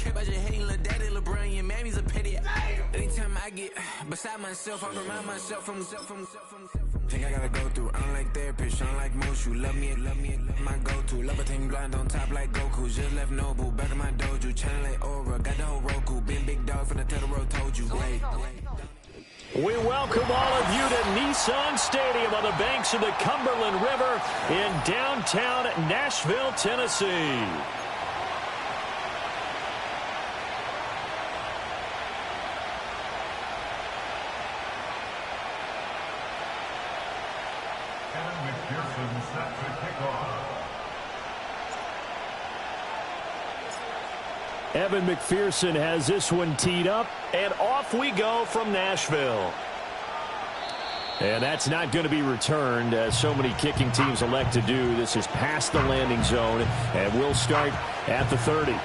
trip, I just hating Lil Daddy, LeBron, your mammy's a pity. Anytime I get beside myself, I remind myself from. Think I gotta go through. I don't like therapist, I don't like most. You love me, my go-to. Love a team blind on top like Goku. Just left Nobu, back in my dojo. Channel like Aura, got the whole Roku. Been big dog from the Tether Road, told you. Wait. We welcome all of you to Nissan Stadium on the banks of the Cumberland River in downtown Nashville, Tennessee. Evan McPherson has this one teed up, and off we go from Nashville. And that's not going to be returned, as so many kicking teams elect to do. This is past the landing zone, and we'll start at the 30.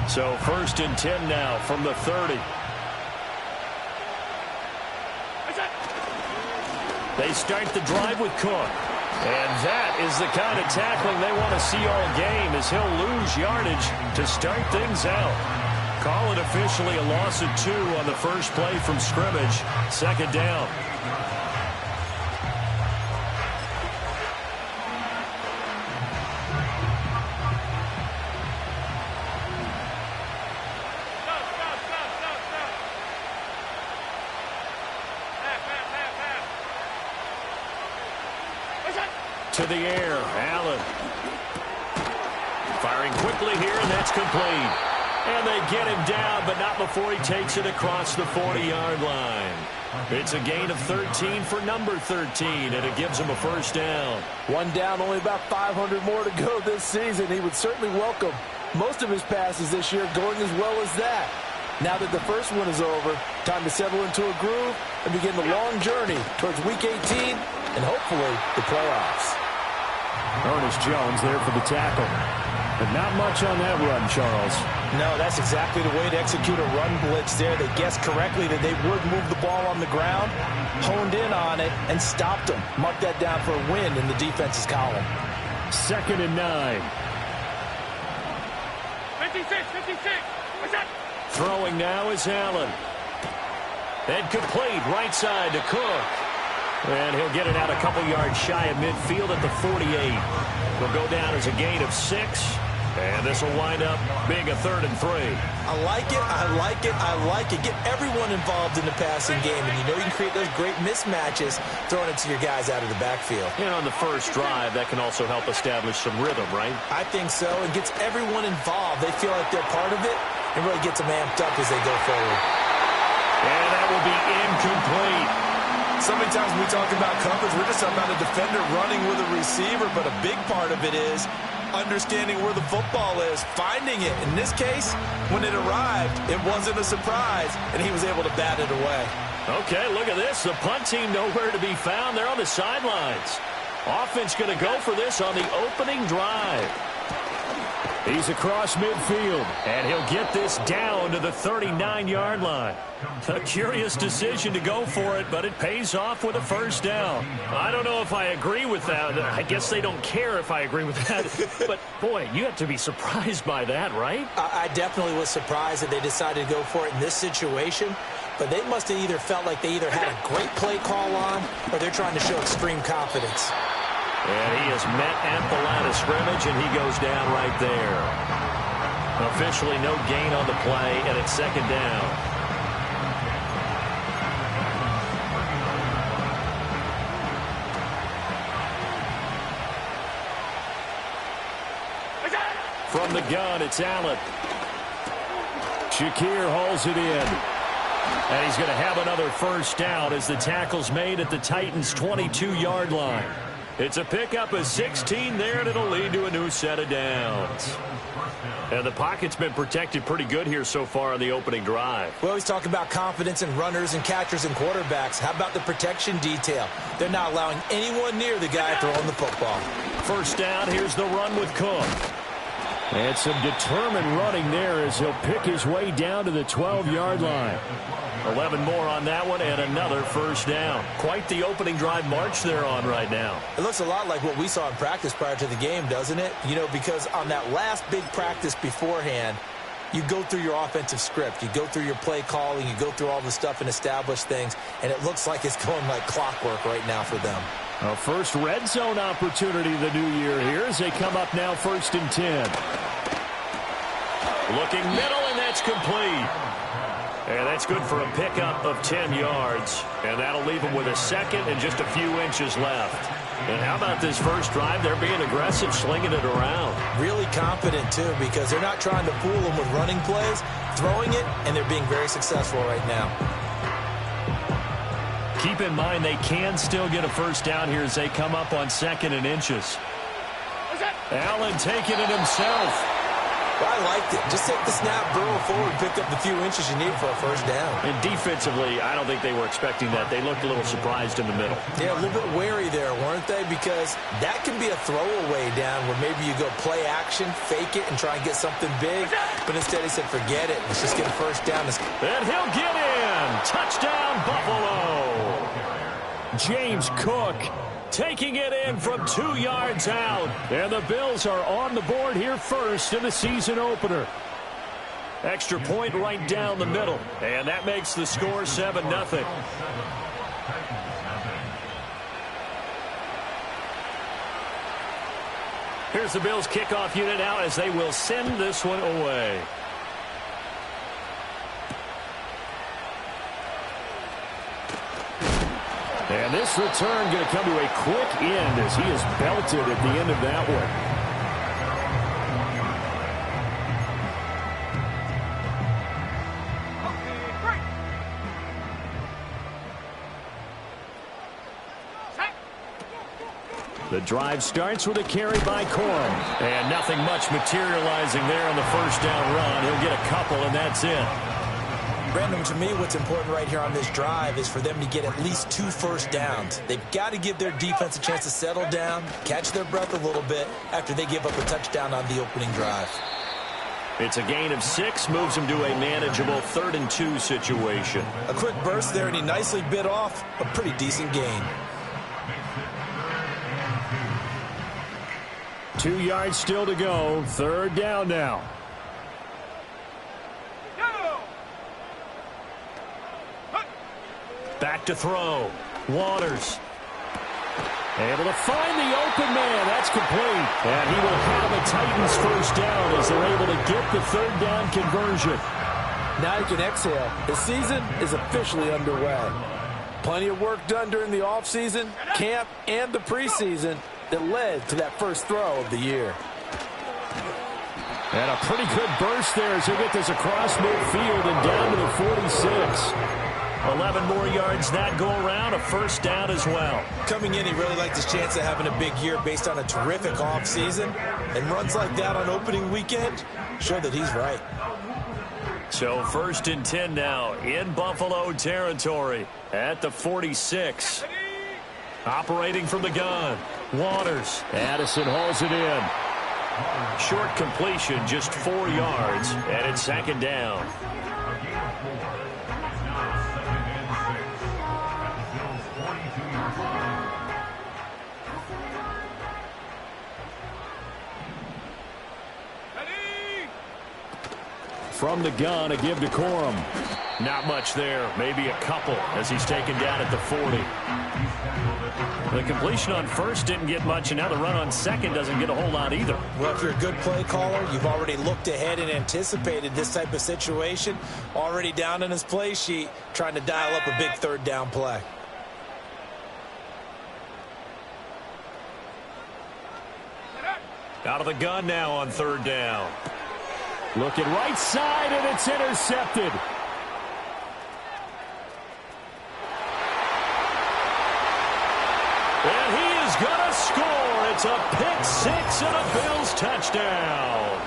So 1st and 10 now from the 30. They start the drive with Cook. And that is the kind of tackling they want to see all game, as he'll lose yardage to start things out. Call it officially a loss of 2 on the first play from scrimmage. 2nd down. To the air, Allen. Firing quickly here, and that's complete. And they get him down, but not before he takes it across the 40-yard line. It's a gain of 13 for number 13, and it gives him a 1st down. One down, only about 500 more to go this season. He would certainly welcome most of his passes this year going as well as that. Now that the first one is over, time to settle into a groove and begin the long journey towards Week 18 and hopefully the playoffs. Ernest Jones there for the tackle. But not much on that run, Charles. No, that's exactly the way to execute a run blitz there. They guessed correctly that they would move the ball on the ground, honed in on it, and stopped them. Mark that down for a win in the defense's column. 2nd and 9. 56. What's that? Throwing now is Allen. And complete right side to Cook. And he'll get it out a couple yards shy of midfield at the 48. Will go down as a gain of 6. And this will wind up being a 3rd and 3. I like it. Get everyone involved in the passing game. And you know you can create those great mismatches throwing it to your guys out of the backfield. And on the first drive, that can also help establish some rhythm, right? I think so. It gets everyone involved. They feel like they're part of it and really gets them amped up as they go forward. And that will be incomplete. So many times when we talk about coverage, we're just talking about a defender running with a receiver, but a big part of it is understanding where the football is, finding it. In this case, when it arrived, it wasn't a surprise, and he was able to bat it away. Okay, look at this. The punt team nowhere to be found. They're on the sidelines. Offense going to go for this on the opening drive. He's across midfield, and he'll get this down to the 39-yard line. A curious decision to go for it, but it pays off with a 1st down. I don't know if I agree with that. I guess they don't care if I agree with that. But, boy, you have to be surprised by that, right? I definitely was surprised that they decided to go for it in this situation. But they must have either felt like they either had a great play call on or they're trying to show extreme confidence. And he is met at the line of scrimmage, and he goes down right there. Officially no gain on the play, and it's 2nd down. From the gun, it's Allen. Shakir hauls it in. And he's going to have another 1st down as the tackle's made at the Titans' 22-yard line. It's a pickup of 16 there, and it'll lead to a new set of downs. And the pocket's been protected pretty good here so far on the opening drive. We always talk about confidence in runners and catchers and quarterbacks. How about the protection detail? They're not allowing anyone near the guy throwing the football. 1st down, here's the run with Cook. And some determined running there as he'll pick his way down to the 12-yard line. 11 more on that one and another first down. Quite the opening drive march they're on right now. It looks a lot like what we saw in practice prior to the game, doesn't it? You know, because on that last big practice beforehand, you go through your offensive script. You go through your play calling. You go through all the stuff and establish things. And it looks like it's going like clockwork right now for them. A first red zone opportunity the new year here as they come up now 1st and 10. Looking middle, and that's complete. And that's good for a pickup of 10 yards. And that'll leave them with a second and just a few inches left. And how about this first drive? They're being aggressive, slinging it around. Really confident, too, because they're not trying to fool them with running plays, throwing it, and they're being very successful right now. Keep in mind they can still get a first down here as they come up on 2nd and inches. Allen taking it himself. Well, I liked it. Just take the snap, burrow forward, pick up the few inches you need for a first down. And defensively, I don't think they were expecting that. They looked a little surprised in the middle. Yeah, a little bit wary there, weren't they? Because that can be a throwaway down where maybe you go play action, fake it, and try and get something big. But instead he said, forget it. Let's just get a first down. And he'll get in. Touchdown, Buffalo. James Cook taking it in from 2 yards out. And the Bills are on the board here first in the season opener. Extra point right down the middle. And that makes the score 7-0. Here's the Bills kickoff unit out as they will send this one away. And this return going to come to a quick end as he is belted at the end of that one. The drive starts with a carry by Corum. And nothing much materializing there on the first down run. He'll get a couple, and that's it. Brandon, to me, what's important right here on this drive is for them to get at least 2 first downs. They've got to give their defense a chance to settle down, catch their breath a little bit after they give up a touchdown on the opening drive. It's a gain of 6, moves them to a manageable 3rd and 2 situation. A quick burst there, and he nicely bit off a pretty decent gain. 2 yards still to go. 3rd down now. Back to throw. Waters. Able to find the open man. That's complete. And he will have a Titans first down as they're able to get the 3rd down conversion. Now you can exhale. The season is officially underway. Plenty of work done during the offseason, camp, and the preseason that led to that first throw of the year. And a pretty good burst there as he'll get this across midfield and down to the 46. 11 more yards that go around, a first down as well. Coming in, he really liked his chance of having a big year based on a terrific offseason. And runs like that on opening weekend show that he's right. So 1st and 10 now in Buffalo territory at the 46. Operating from the gun. Waters. Addison hauls it in. Short completion, just 4 yards, and it's 2nd down. From the gun, a give to Corum. Not much there, maybe a couple as he's taken down at the 40. The completion on 1st didn't get much, and now the run on 2nd doesn't get a whole lot either. Well, if you're a good play caller, you've already looked ahead and anticipated this type of situation. Already down in his play sheet, trying to dial up a big 3rd down play. Out of the gun now on 3rd down. Looking right side, and it's intercepted. And he is going to score. It's a pick 6 and a Bills touchdown.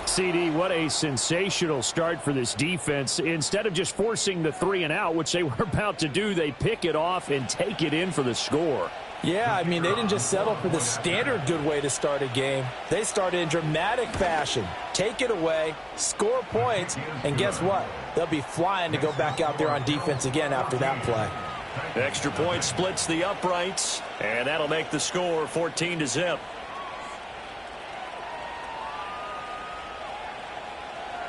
CD, what a sensational start for this defense. Instead of just forcing the 3 and out, which they were about to do, they pick it off and take it in for the score. Yeah, I mean, they didn't just settle for the standard good way to start a game. They started in dramatic fashion. Take it away, score points, and guess what? They'll be flying to go back out there on defense again after that play. Extra point splits the uprights, and that'll make the score 14-0.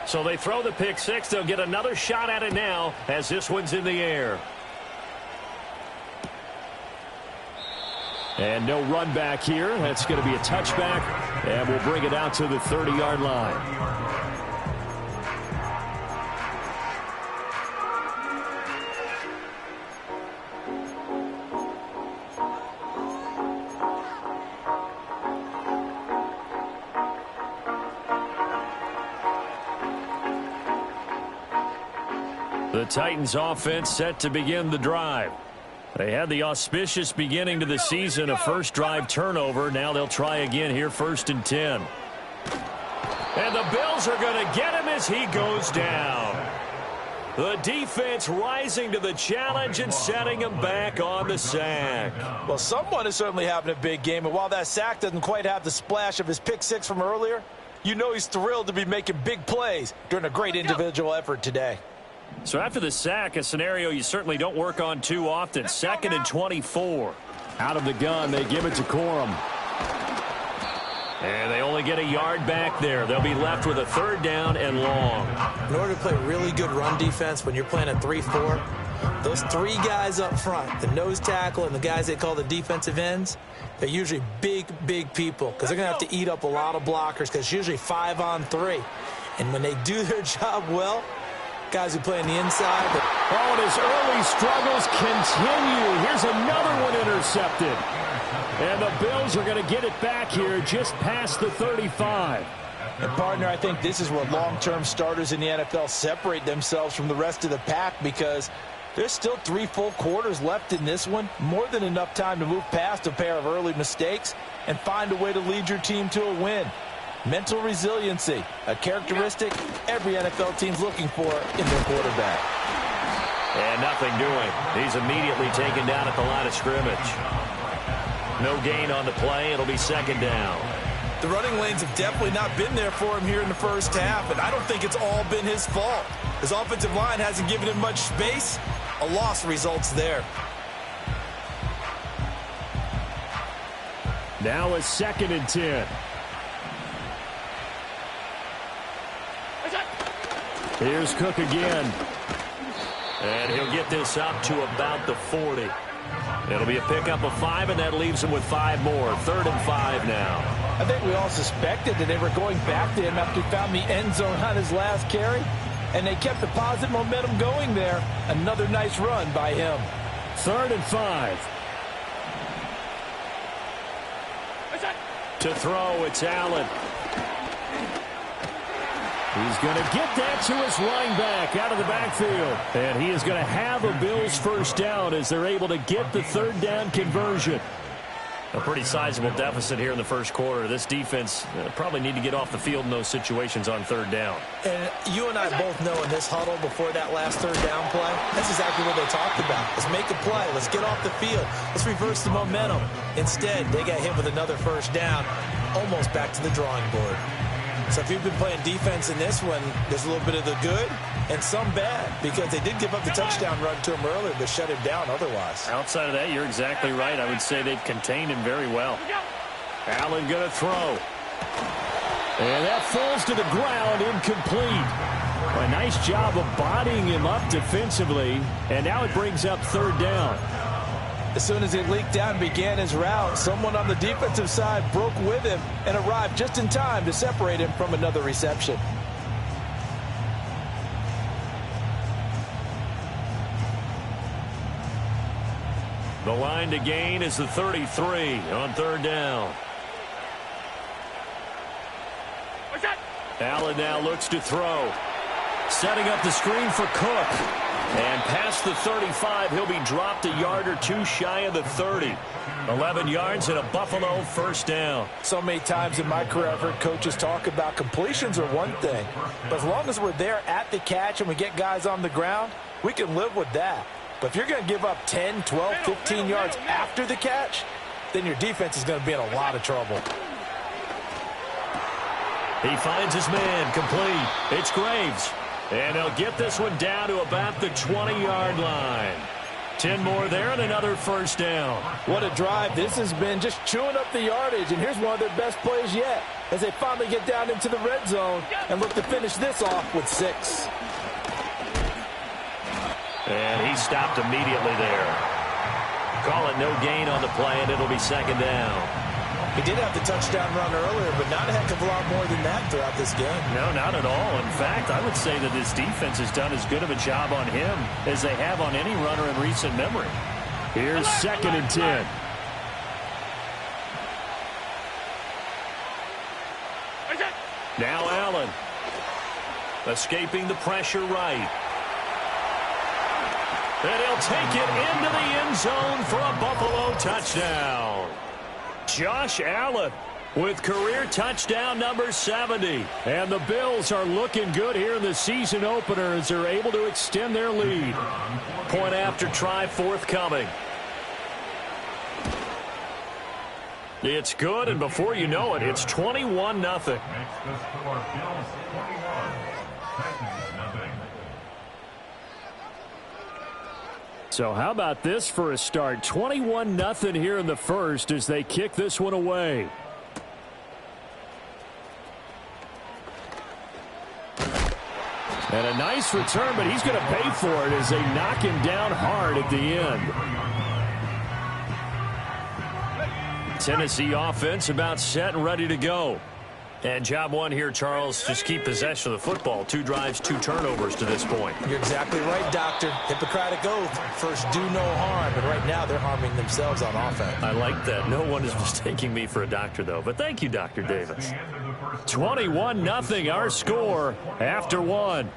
So they throw the pick six. They'll get another shot at it now as this one's in the air. And no run back here. That's going to be a touchback, and we'll bring it out to the 30-yard line. The Titans offense set to begin the drive. They had the auspicious beginning to the season, a first drive turnover. Now they'll try again here, 1st and 10. And the Bills are going to get him as he goes down. The defense rising to the challenge and setting him back on the sack. Well, someone is certainly having a big game, and while that sack doesn't quite have the splash of his pick six from earlier, you know he's thrilled to be making big plays during a great individual effort today. So after the sack, a scenario you certainly don't work on too often. 2nd and 24. Out of the gun, they give it to Corum. And they only get a yard back there. They'll be left with a 3rd down and long. In order to play really good run defense when you're playing a 3-4, those 3 guys up front, the nose tackle and the guys they call the defensive ends, they're usually big people because they're going to have to eat up a lot of blockers because it's usually 5 on 3. And when they do their job well, guys who play on the inside. Oh, and his early struggles continue. Here's another one intercepted. And the Bills are going to get it back here just past the 35. And, partner, I think this is where long-term starters in the NFL separate themselves from the rest of the pack because there's still 3 full quarters left in this one. More than enough time to move past a pair of early mistakes and find a way to lead your team to a win. Mental resiliency, a characteristic every NFL team's looking for in their quarterback. And nothing doing. He's immediately taken down at the line of scrimmage. No gain on the play. It'll be 2nd down. The running lanes have definitely not been there for him here in the first half, and I don't think it's all been his fault. His offensive line hasn't given him much space. A loss results there. Now a 2nd and 10. Here's Cook again. And he'll get this up to about the 40. It'll be a pickup of 5, and that leaves him with 5 more. 3rd and 5 now. I think we all suspected that they were going back to him after he found the end zone on his last carry, and they kept the positive momentum going there. Another nice run by him. 3rd and 5. To throw, it's Allen. He's going to get that to his running back out of the backfield. And he is going to have a Bills 1st down as they're able to get the 3rd down conversion. A pretty sizable deficit here in the first quarter. This defense probably need to get off the field in those situations on 3rd down. And you and I both know in this huddle before that last 3rd down play, that's exactly what they talked about. Let's make a play. Let's get off the field. Let's reverse the momentum. Instead, they got hit with another 1st down, almost back to the drawing board. So if you've been playing defense in this one, there's a little bit of the good and some bad because they did give up the touchdown run to him earlier but shut him down otherwise. Outside of that, you're exactly right. I would say they've contained him very well. Allen going to throw. And that falls to the ground, incomplete. A nice job of bodying him up defensively, and now it brings up 3rd down. As soon as he leaked out and began his route, someone on the defensive side broke with him and arrived just in time to separate him from another reception. The line to gain is the 33 on 3rd down. Allen now looks to throw. Setting up the screen for Cook. And past the 35, he'll be dropped a yard or 2 shy of the 30. 11 yards and a Buffalo 1st down. So many times in my career, I've heard coaches talk about completions are one thing. But as long as we're there at the catch and we get guys on the ground, we can live with that. But if you're going to give up 10, 12, 15 yards after the catch, then your defense is going to be in a lot of trouble. He finds his man, complete. It's Graves. And he'll get this one down to about the 20-yard line. 10 more there and another first down. What a drive this has been, just chewing up the yardage. And here's one of their best plays yet as they finally get down into the red zone and look to finish this off with 6. And he stopped immediately there. Call it no gain on the play, and it'll be second down. He did have the touchdown run earlier, but not a heck of a lot more than that throughout this game. No, not at all. In fact, I would say that his defense has done as good of a job on him as they have on any runner in recent memory. Here's second and 10. Now Allen. Escaping the pressure right. And he'll take it into the end zone for a Buffalo touchdown. Josh Allen with career touchdown number 70. And the Bills are looking good here in the season opener as they're able to extend their lead. Point after try forthcoming. It's good, and before you know it, it's 21-0. So how about this for a start? 21-0 here in the first as they kick this one away. And a nice return, but he's going to pay for it as they knock him down hard at the end. Tennessee offense about set and ready to go. And job one here, Charles, just keep possession of the football. 2 drives, 2 turnovers to this point. You're exactly right, Doctor. Hippocratic oath. First, do no harm. And right now, they're harming themselves on offense. I like that. No one is mistaking me for a doctor, though. But thank you, Dr. Davis. 21-0, our score after 1.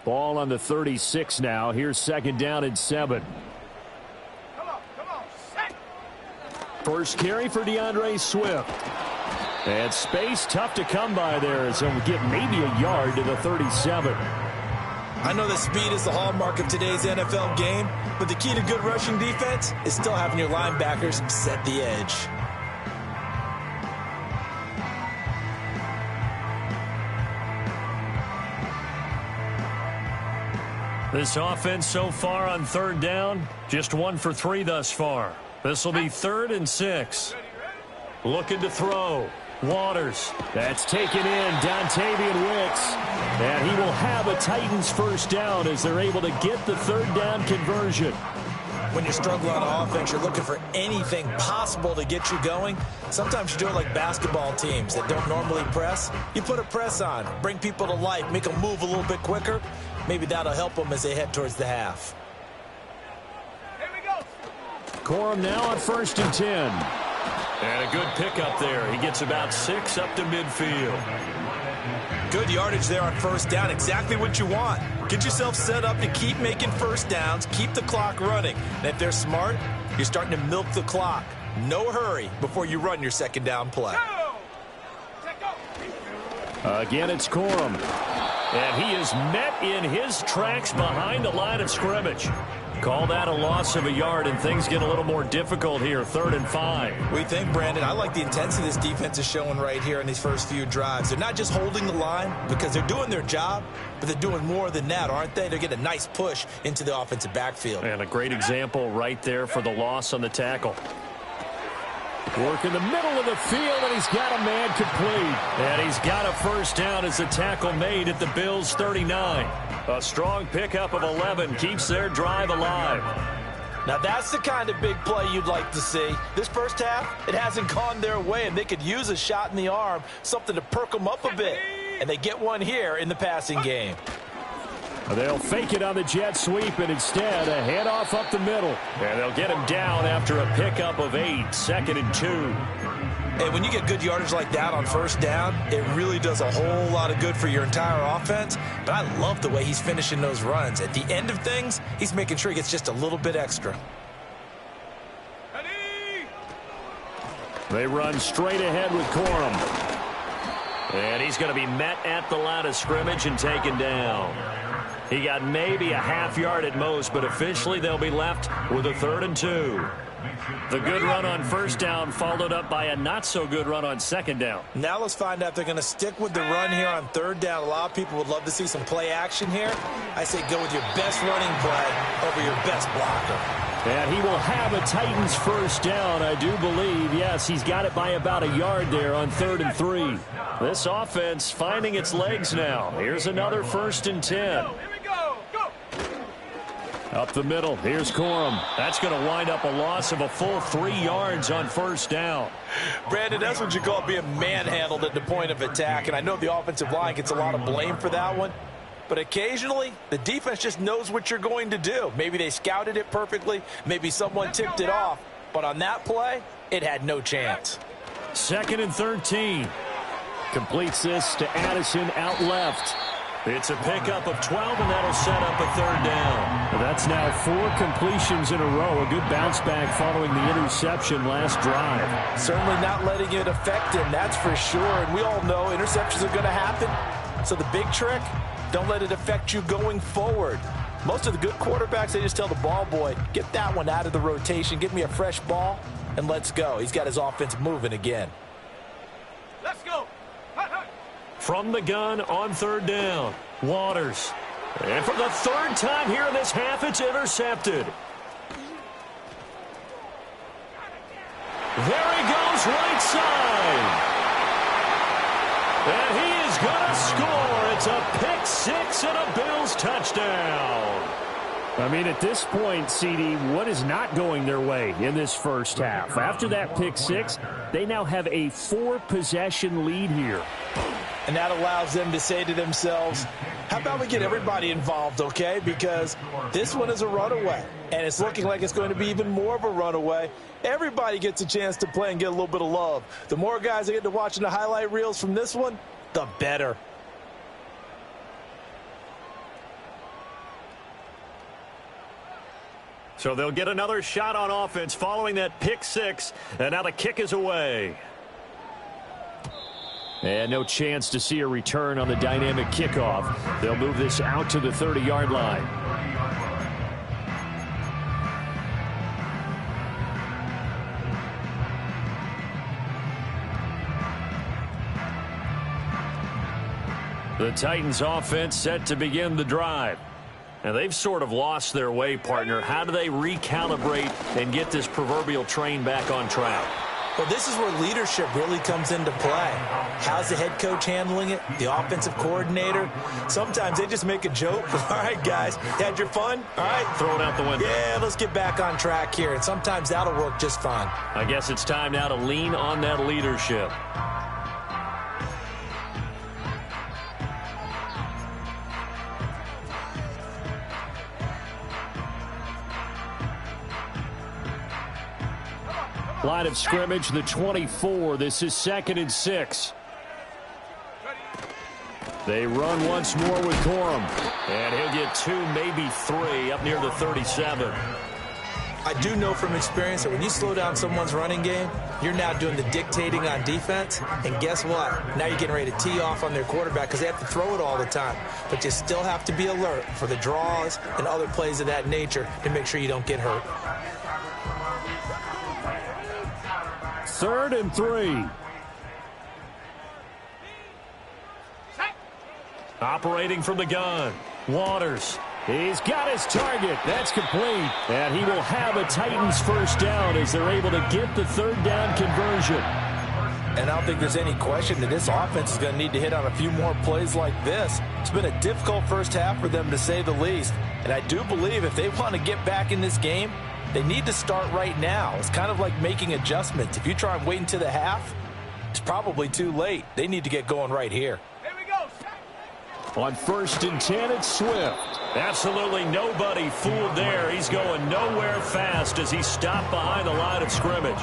Ball on the 36 now. Here's second down and 7. Come on, set. First carry for DeAndre Swift. And space tough to come by there as he'll get maybe a yard to the 37. I know that speed is the hallmark of today's NFL game, but the key to good rushing defense is still having your linebackers set the edge. This offense so far on third down, just 1 for 3 thus far. This will be 3rd and 6. Looking to throw. Waters. That's taken in. Dontavian Wicks. And he will have a Titans first down as they're able to get the third down conversion. When you're struggling on offense, you're looking for anything possible to get you going. Sometimes you do it like basketball teams that don't normally press. You put a press on, bring people to life, make them move a little bit quicker. Maybe that'll help them as they head towards the half. Here we go. Corum now on 1st and 10. And a good pickup there. He gets about 6 up to midfield. Good yardage there on first down. Exactly what you want. Get yourself set up to keep making first downs, keep the clock running. And if they're smart, you're starting to milk the clock. No hurry before you run your second down play. Again, it's Corum. And he is met in his tracks behind the line of scrimmage. Call that a loss of a yard, and things get a little more difficult here, 3rd and 5. We think, Brandon, I like the intensity this defense is showing right here in these first few drives. They're not just holding the line because they're doing their job, but they're doing more than that, aren't they? They're getting a nice push into the offensive backfield. And a great example right there for the loss on the tackle. Work in the middle of the field, and he's got a man complete. And he's got a first down as the tackle made at the Bills' 39. A strong pickup of 11 keeps their drive alive. Now that's the kind of big play you'd like to see. This first half, it hasn't gone their way, and they could use a shot in the arm, something to perk them up a bit. And they get one here in the passing game. They'll fake it on the jet sweep, and instead a handoff up the middle. And they'll get him down after a pickup of 8, 2nd and 2. Hey, when you get good yardage like that on first down, it really does a whole lot of good for your entire offense. But I love the way he's finishing those runs. At the end of things, he's making sure he gets just a little bit extra. They run straight ahead with Corum. And he's going to be met at the line of scrimmage and taken down. He got maybe a half yard at most, but officially they'll be left with a 3rd and 2. The good run on first down followed up by a not-so-good run on second down. Now let's find out if they're going to stick with the run here on 3rd down. A lot of people would love to see some play action here. I say go with your best running play over your best blocker. And he will have a Titans first down, I do believe. Yes, he's got it by about a yard there on 3rd and 3. This offense finding its legs now. Here's another 1st and 10. Up the middle, here's Corum. That's going to wind up a loss of a full 3 yards on first down. Brandon, that's what you call being manhandled at the point of attack. And I know the offensive line gets a lot of blame for that one. But occasionally, the defense just knows what you're going to do. Maybe they scouted it perfectly. Maybe someone tipped it off. But on that play, it had no chance. 2nd and 13. Completes this to Addison out left. It's a pickup of 12, and that'll set up a 3rd down. That's now 4 completions in a row. A good bounce back following the interception last drive. Certainly not letting it affect him, that's for sure. And we all know interceptions are going to happen. So the big trick, don't let it affect you going forward. Most of the good quarterbacks, they just tell the ball boy, get that one out of the rotation, give me a fresh ball, and let's go. He's got his offense moving again. Let's go. From the gun on 3rd down, Waters. And for the 3rd time here in this half, it's intercepted. There he goes, right side. And he is going to score. It's a pick 6 and a Bills touchdown. I mean, at this point, CD, what is not going their way in this first half? After that pick 6, they now have a 4-possession lead here. And that allows them to say to themselves, how about we get everybody involved, okay? Because this one is a runaway, and it's looking like it's going to be even more of a runaway. Everybody gets a chance to play and get a little bit of love. The more guys that get to watching the highlight reels from this one, the better. So they'll get another shot on offense following that pick 6, and now the kick is away. And no chance to see a return on the dynamic kickoff. They'll move this out to the 30-yard line. The Titans offense set to begin the drive. And they've sort of lost their way, partner. How do they recalibrate and get this proverbial train back on track? Well, this is where leadership really comes into play. How's the head coach handling it? The offensive coordinator? Sometimes they just make a joke. All right, guys, had your fun? All right. Throw it out the window. Yeah, let's get back on track here. And sometimes that'll work just fine. I guess it's time now to lean on that leadership. Line of scrimmage, the 24. This is 2nd and 6. They run once more with Corum. And he'll get 2, maybe 3, up near the 37. I do know from experience that when you slow down someone's running game, you're now doing the dictating on defense. And guess what? Now you're getting ready to tee off on their quarterback because they have to throw it all the time. But you still have to be alert for the draws and other plays of that nature to make sure you don't get hurt. 3rd and 3. Operating from the gun, Waters. He's got his target. That's complete. And he will have a Titans first down as they're able to get the 3rd down conversion. And I don't think there's any question that this offense is going to need to hit on a few more plays like this. It's been a difficult first half for them, to say the least. And I do believe if they want to get back in this game, they need to start right now. It's kind of like making adjustments. If you try and wait until the half, it's probably too late. They need to get going right here. Here we go. On 1st and 10, it's Swift. Absolutely nobody fooled there. He's going nowhere fast as he stopped behind the line of scrimmage.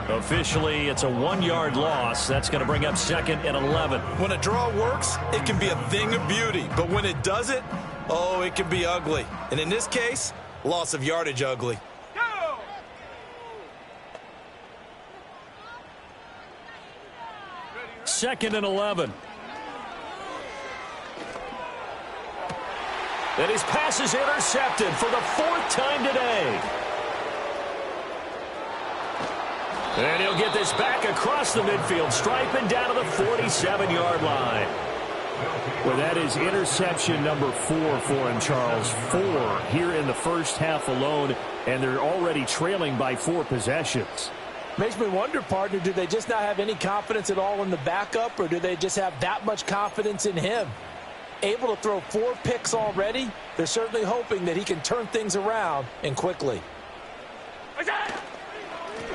Officially, it's a 1-yard loss. That's going to bring up 2nd and 11. When a draw works, it can be a thing of beauty. But when it doesn't, oh, it can be ugly. And in this case, loss of yardage ugly. 2nd and 11. And his pass is intercepted for the 4th time today. And he'll get this back across the midfield stripe and down to the 47-yard line. Well, that is interception number 4 for him, Charles. 4 here in the first half alone, and they're already trailing by 4 possessions. Makes me wonder, partner, do they just not have any confidence at all in the backup, or do they just have that much confidence in him? Able to throw 4 picks already, they're certainly hoping that he can turn things around and quickly.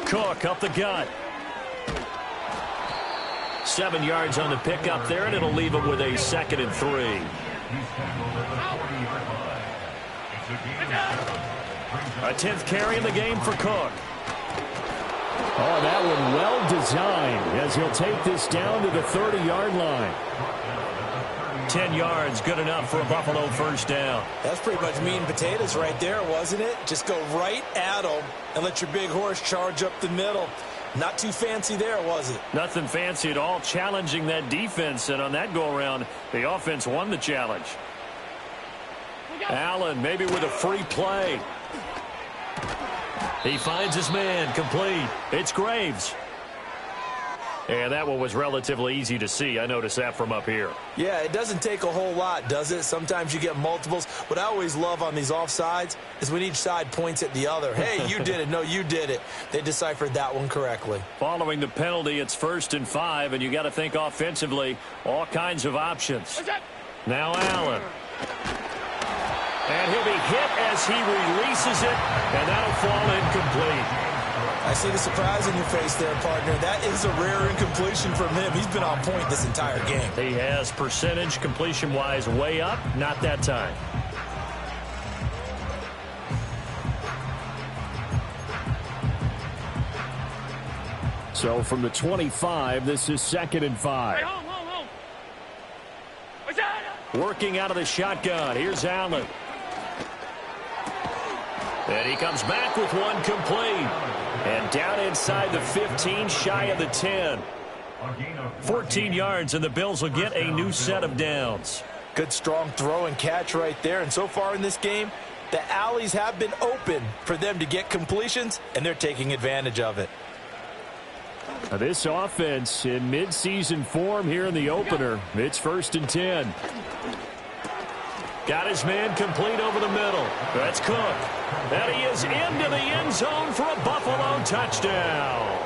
Cook up the gut. 7 yards on the pickup there, and it'll leave him with a 2nd and 3. A 10th carry in the game for Cook. Oh, that one well designed as he'll take this down to the 30-yard line. 10 yards, good enough for a Buffalo first down. That's pretty much meat and potatoes right there, wasn't it? Just go right at them and let your big horse charge up the middle. Not too fancy there, was it? Nothing fancy at all, challenging that defense, and on that go-around, the offense won the challenge. Allen maybe with a free play. He finds his man, complete. It's Graves. And that one was relatively easy to see. I noticed that from up here. Yeah, it doesn't take a whole lot, does it? Sometimes you get multiples. What I always love on these offsides is when each side points at the other. Hey, you did it. No, you did it. They deciphered that one correctly. Following the penalty, it's 1st and 5, and you got to think offensively, all kinds of options. Now Allen. And he'll be hit as he releases it, and that'll fall incomplete. I see the surprise in your face there, partner. That is a rare incompletion from him. He's been on point this entire game. He has percentage completion-wise way up, not that time. So from the 25, this is 2nd and 5. Hey, home. Working out of the shotgun. Here's Allen. And he comes back with one complete. And down inside the 15, shy of the 10. 14 yards, and the Bills will get a new set of downs. Good, strong throw and catch right there. And so far in this game, the alleys have been open for them to get completions, and they're taking advantage of it. Now this offense in midseason form here in the opener. It's 1st and 10. Got his man complete over the middle. That's Cook. And he is into the end zone for a Buffalo touchdown.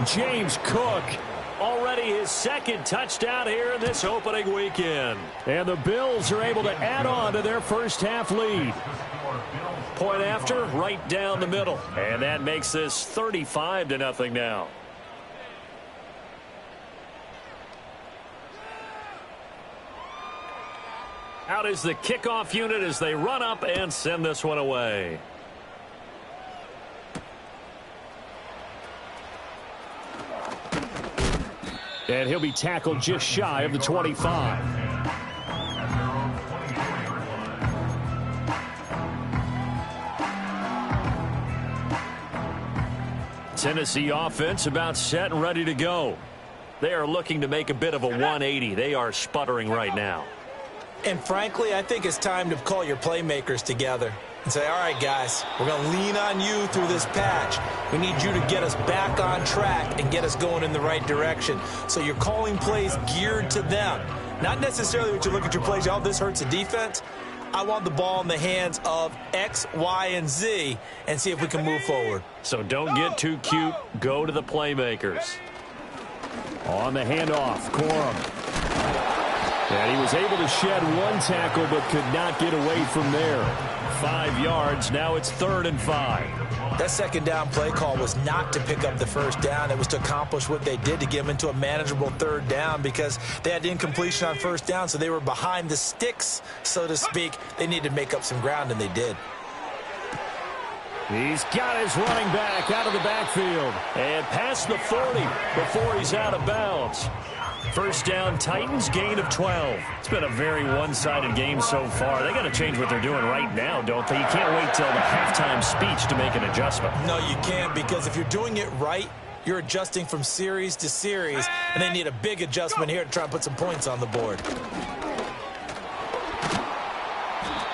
James Cook, already his 2nd touchdown here in this opening weekend. And the Bills are able to add on to their first half lead. Point after, right down the middle. And that makes this 35-0 now. Out is the kickoff unit as they run up and send this one away. And he'll be tackled just shy of the 25. Tennessee offense about set and ready to go. They are looking to make a bit of a 180. They are sputtering right now. And frankly, I think it's time to call your playmakers together and say, all right, guys, we're going to lean on you through this patch. We need you to get us back on track and get us going in the right direction. So you're calling plays geared to them. Not necessarily what you look at your plays, oh, this hurts the defense. I want the ball in the hands of X, Y, and Z and see if we can move forward. So don't get too cute. Go to the playmakers. On the handoff, Corum. And he was able to shed one tackle but could not get away from there. 5 yards. Now it's 3rd and 5. That second down play call was not to pick up the first down. It was to accomplish what they did, to get them into a manageable third down, because they had incompletion on first down, so they were behind the sticks, so to speak. They needed to make up some ground, and they did. He's got his running back out of the backfield and past the 40 before he's out of bounds. First down, Titans, gain of 12. It's been a very one-sided game so far. They got to change what they're doing right now, don't they? You can't wait till the halftime speech to make an adjustment. No, you can't, because if you're doing it right, you're adjusting from series to series, and they need a big adjustment here to try and put some points on the board.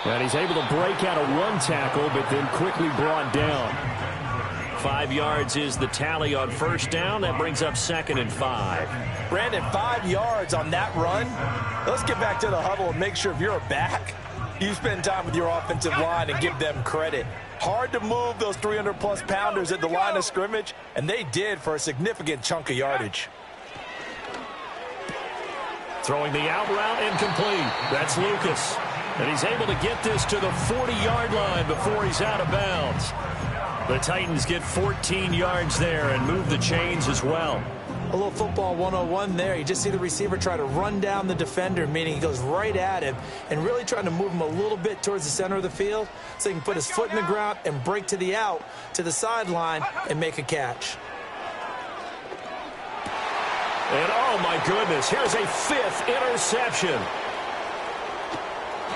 And he's able to break out a one tackle, but then quickly brought down. 5 yards is the tally on first down. That brings up 2nd and 5. Brandon, 5 yards on that run. Let's get back to the huddle and make sure if you're a back, you spend time with your offensive line and give them credit. Hard to move those 300-plus pounders at the line of scrimmage, and they did for a significant chunk of yardage. Throwing the out route, incomplete. That's Lucas. And he's able to get this to the 40-yard line before he's out of bounds. The Titans get 14 yards there and move the chains as well. A little football 101 there. You just see the receiver try to run down the defender, meaning he goes right at him and really trying to move him a little bit towards the center of the field so he can put his foot in the ground and break to the out, to the sideline, and make a catch. And oh my goodness, here's a 5th interception.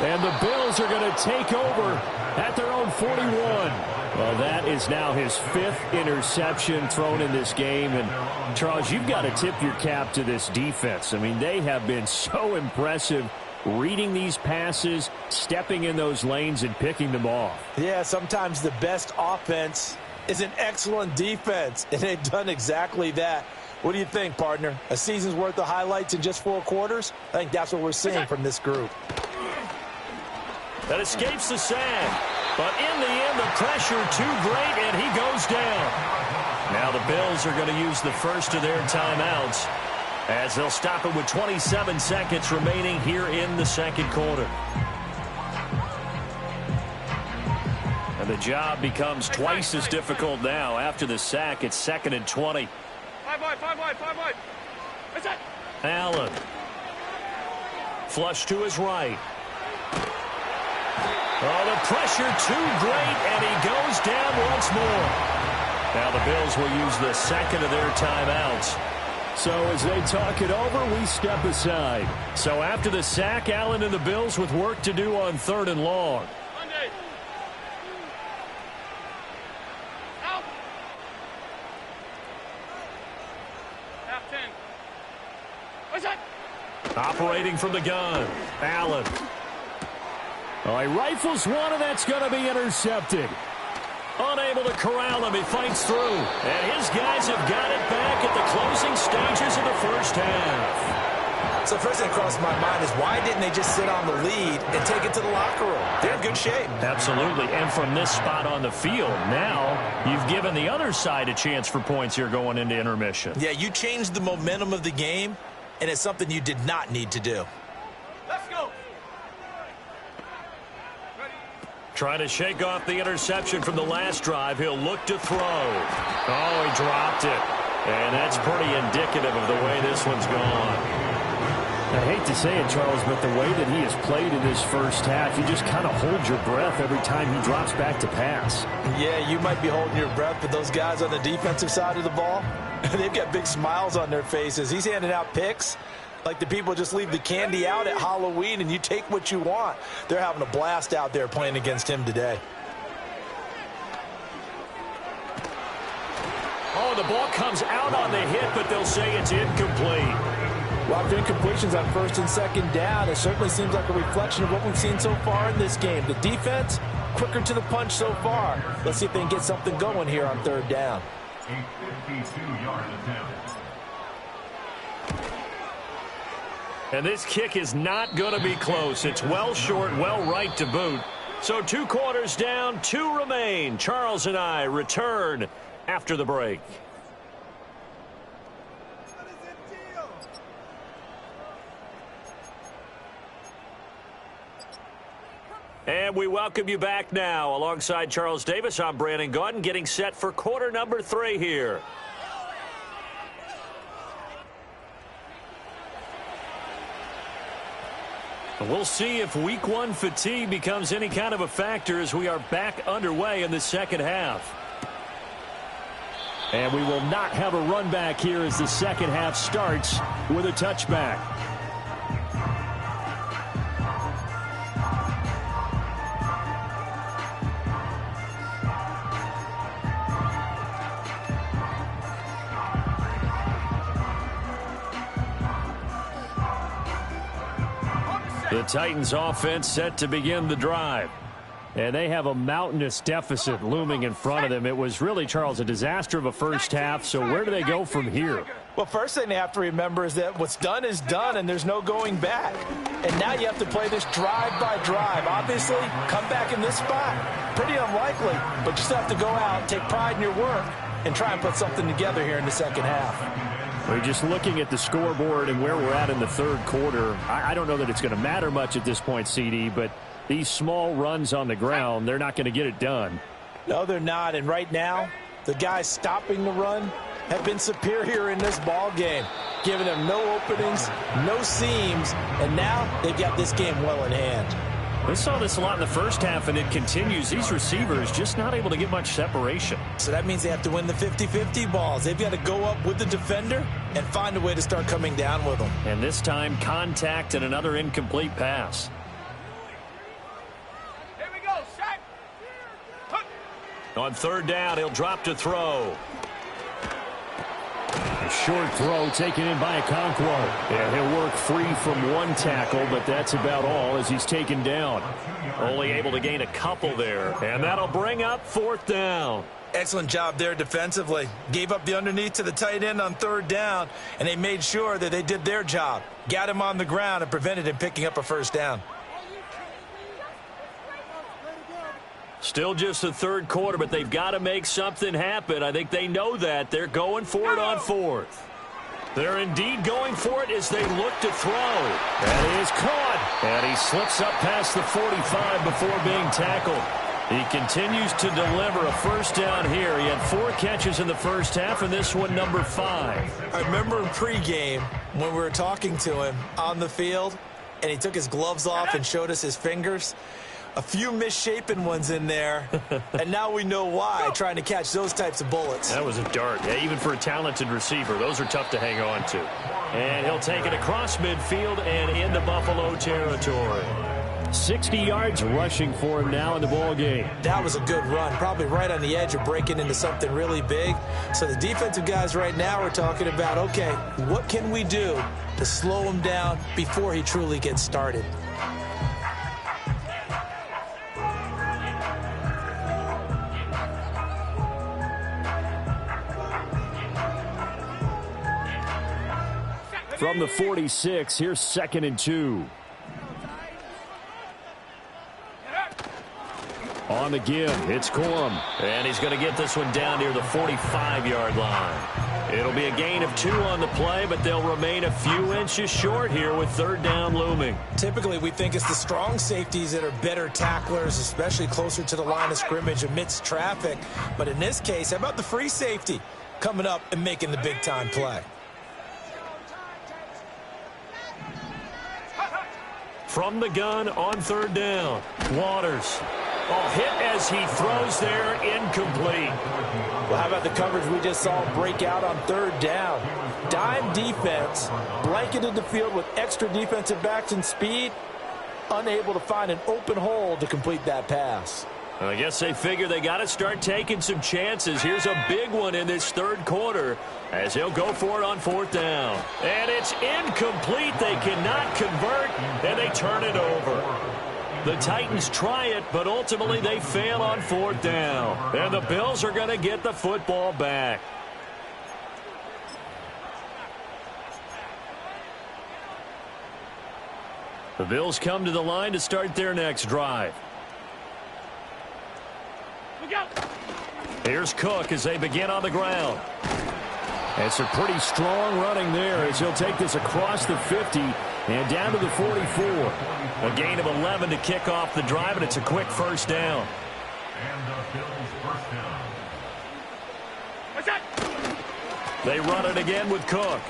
And the Bills are going to take over at their own 41. Well, that is now his 5th interception thrown in this game. And, Charles, you've got to tip your cap to this defense. I mean, they have been so impressive reading these passes, stepping in those lanes, and picking them off. Yeah, sometimes the best offense is an excellent defense, and they've done exactly that. What do you think, partner? A season's worth of highlights in just 4 quarters? I think that's what we're seeing from this group. That escapes the sack. But in the end, the pressure too great, and he goes down. Now the Bills are going to use the first of their timeouts as they'll stop it with 27 seconds remaining here in the second quarter. And the job becomes twice as difficult now. After the sack, it's 2nd and 20. 5 wide. What's that? Allen. Flush to his right. Oh, the pressure too great, and he goes down once more. Now the Bills will use the second of their timeouts. So as they talk it over, we step aside. So after the sack, Allen and the Bills with work to do on 3rd and long. Monday. Out. Half 10. What's that? Operating from the gun, Allen. Oh, he rifles one, and that's going to be intercepted. Unable to corral him, he fights through. And his guys have got it back at the closing stages of the first half. So first thing that crossed my mind is why didn't they just sit on the lead and take it to the locker room? They're in good shape. Absolutely, and from this spot on the field, now you've given the other side a chance for points here going into intermission. Yeah, you changed the momentum of the game, and it's something you did not need to do. Let's go. Trying to shake off the interception from the last drive. He'll look to throw. Oh, he dropped it. And that's pretty indicative of the way this one's gone. I hate to say it, Charles, but the way that he has played in this first half, you just kind of hold your breath every time he drops back to pass. Yeah, you might be holding your breath, but those guys on the defensive side of the ball, they've got big smiles on their faces. He's handing out picks like the people just leave the candy out at Halloween and you take what you want. They're having a blast out there playing against him today. Oh, the ball comes out on the hit, but they'll say it's incomplete. Well, the incompletions on 1st and 2nd down, it certainly seems like a reflection of what we've seen so far in this game. The defense, quicker to the punch so far. Let's see if they can get something going here on 3rd down. A 52-yard attempt. And this kick is not going to be close. It's well short, well right to boot. So 2 quarters down, 2 remain. Charles and I return after the break. And we welcome you back now. Alongside Charles Davis, I'm Brandon Gaudin, getting set for quarter number 3 here. We'll see if week 1 fatigue becomes any kind of a factor as we are back underway in the second half. And we will not have a run back here as the second half starts with a touchback. The Titans offense set to begin the drive. And they have a mountainous deficit looming in front of them. It was really, Charles, a disaster of a first half. So where do they go from here? Well, first thing they have to remember is that what's done is done, and there's no going back. And now you have to play this drive by drive. Obviously, come back in this spot. Pretty unlikely, but you still have to go out, take pride in your work, and try and put something together here in the second half. We're just looking at the scoreboard and where we're at in the third quarter. I don't know that it's going to matter much at this point, CD, but these small runs on the ground, they're not going to get it done. No, they're not. And right now, the guys stopping the run have been superior in this ball game, giving them no openings, no seams, and now they've got this game well in hand. We saw this a lot in the first half, and it continues. These receivers just not able to get much separation. So that means they have to win the 50-50 balls. They've got to go up with the defender and find a way to start coming down with them. And this time, contact and another incomplete pass. Here we go, set. On third down, he'll drop to throw. A short throw taken in by Okonkwo. And he'll work free from one tackle, but that's about all as he's taken down. Only able to gain a couple there. And that'll bring up fourth down. Excellent job there defensively. Gave up the underneath to the tight end on third down, and they made sure that they did their job. Got him on the ground and prevented him picking up a first down. Still just the third quarter, but they've got to make something happen. I think they know that. They're going for it on fourth. They're indeed going for it as they look to throw. And he is caught. And he slips up past the 45 before being tackled. He continues to deliver a first down here. He had 4 catches in the first half, and this one number 5. I remember in pregame when we were talking to him on the field, and he took his gloves off and showed us his fingers. A few misshapen ones in there, and now we know why, trying to catch those types of bullets. That was a dart. Yeah, even for a talented receiver, those are tough to hang on to. And he'll take it across midfield and into Buffalo territory. 60 yards rushing for him now in the ball game. That was a good run, probably right on the edge of breaking into something really big. So the defensive guys right now are talking about, okay, what can we do to slow him down before he truly gets started? From the 46, here's 2nd and 2. On the give, it's Corum. And he's going to get this one down near the 45-yard line. It'll be a gain of 2 on the play, but they'll remain a few inches short here with third down looming. Typically, we think it's the strong safeties that are better tacklers, especially closer to the line of scrimmage amidst traffic. But in this case, how about the free safety coming up and making the big-time play? From the gun on third down, Waters. Hit as he throws there, incomplete. Well, how about the coverage we just saw break out on third down? Dime defense, blanketed the field with extra defensive backs and speed, unable to find an open hole to complete that pass. I guess they figure they got to start taking some chances. Here's a big one in this third quarter as he'll go for it on fourth down. And it's incomplete. They cannot convert, and they turn it over. The Titans try it, but ultimately they fail on fourth down. And the Bills are going to get the football back. The Bills come to the line to start their next drive. Here's Cook as they begin on the ground. It's a pretty strong running there as he'll take this across the 50 and down to the 44. A gain of 11 to kick off the drive, and it's a quick first down. And the Bills first down. What's that? They run it again with Cook.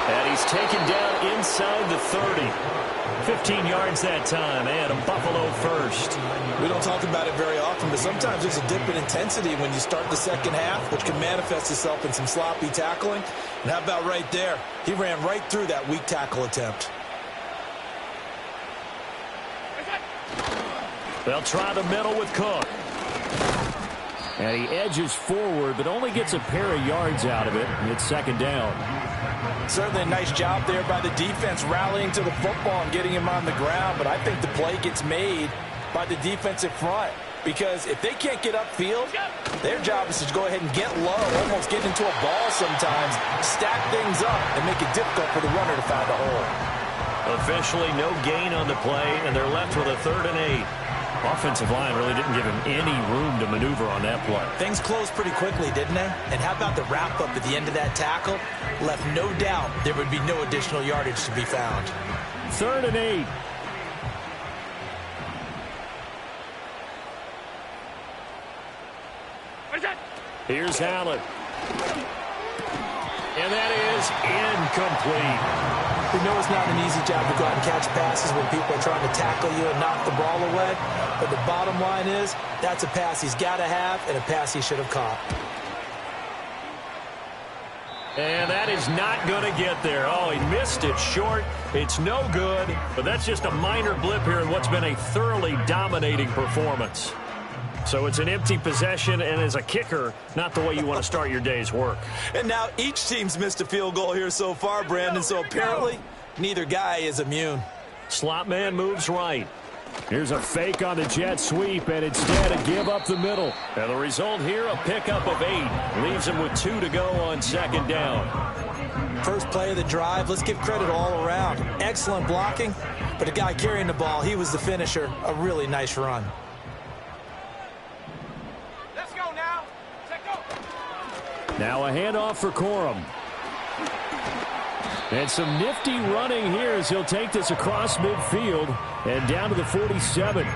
And he's taken down inside the 30. 15 yards that time, and a Buffalo first. We don't talk about it very often, but sometimes there's a dip in intensity when you start the second half, which can manifest itself in some sloppy tackling. And how about right there? He ran right through that weak tackle attempt. They'll try the middle with Cook. And he edges forward, but only gets a pair of yards out of it, and it's second down. Certainly a nice job there by the defense rallying to the football and getting him on the ground, but I think the play gets made by the defensive front, because if they can't get upfield, their job is to go ahead and get low, almost get into a ball sometimes, stack things up, and make it difficult for the runner to find a hole. Officially no gain on the play, and they're left with a 3rd and 8. Offensive line really didn't give him any room to maneuver on that play. Things closed pretty quickly, didn't they? And how about the wrap-up at the end of that tackle? Left no doubt there would be no additional yardage to be found. 3rd and 8. What's that? Here's Allen. And that is incomplete. We know it's not an easy job to go out and catch passes when people are trying to tackle you and knock the ball away. But the bottom line is, that's a pass he's got to have and a pass he should have caught. And that is not going to get there. Oh, he missed it short. It's no good. But that's just a minor blip here in what's been a thoroughly dominating performance. So it's an empty possession, and as a kicker, not the way you want to start your day's work. And now each team's missed a field goal here so far, Brandon, so apparently neither guy is immune. Slot man moves right. Here's a fake on the jet sweep, and instead a give up the middle. And the result here, a pickup of 8. Leaves him with 2 to go on second down. First play of the drive, let's give credit all around. Excellent blocking, but the guy carrying the ball, he was the finisher. A really nice run. Now a handoff for Corum. And some nifty running here as he'll take this across midfield and down to the 47.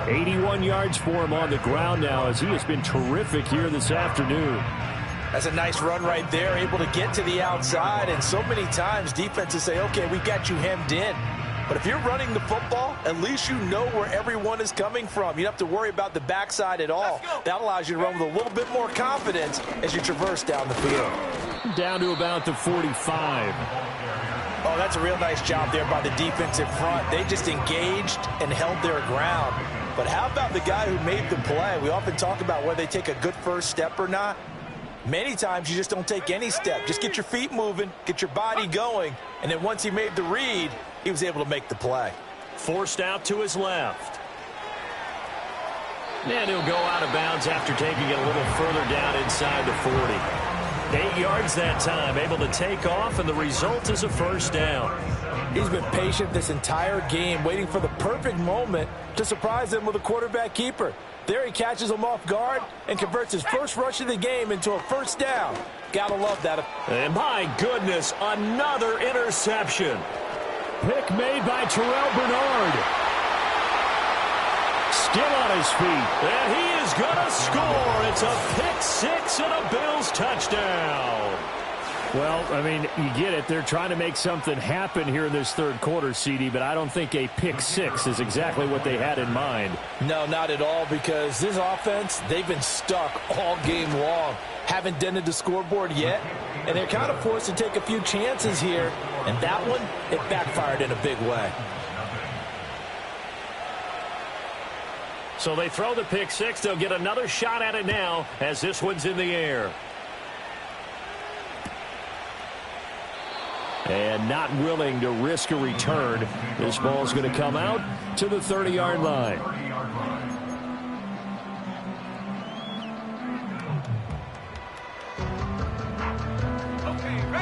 81 yards for him on the ground now as he has been terrific here this afternoon. That's a nice run right there, able to get to the outside. And so many times defenses say, okay, we got you hemmed in. But if you're running the football, at least you know where everyone is coming from. You don't have to worry about the backside at all. That allows you to run with a little bit more confidence as you traverse down the field. Down to about the 45. Oh, that's a real nice job there by the defensive front. They just engaged and held their ground. But how about the guy who made the play? We often talk about whether they take a good first step or not. Many times you just don't take any step. Just get your feet moving, get your body going, and then once he made the read, he was able to make the play. Forced out to his left. And he'll go out of bounds after taking it a little further down inside the 40. 8 yards that time, able to take off, and the result is a first down. He's been patient this entire game, waiting for the perfect moment to surprise him with a quarterback keeper. There he catches him off guard and converts his first rush of the game into a first down. Gotta love that. And my goodness, another interception. Pick made by Terrell Bernard. Still on his feet. And he is going to score. It's a pick six and a Bills touchdown. Well, I mean, you get it. They're trying to make something happen here in this third quarter, CD, but I don't think a pick six is exactly what they had in mind. No, not at all, because this offense, they've been stuck all game long. Haven't dented the scoreboard yet, and they're kind of forced to take a few chances here, and that one, it backfired in a big way. So they throw the pick six. They'll get another shot at it now as this one's in the air. And not willing to risk a return. This ball's going to come out to the 30-yard line.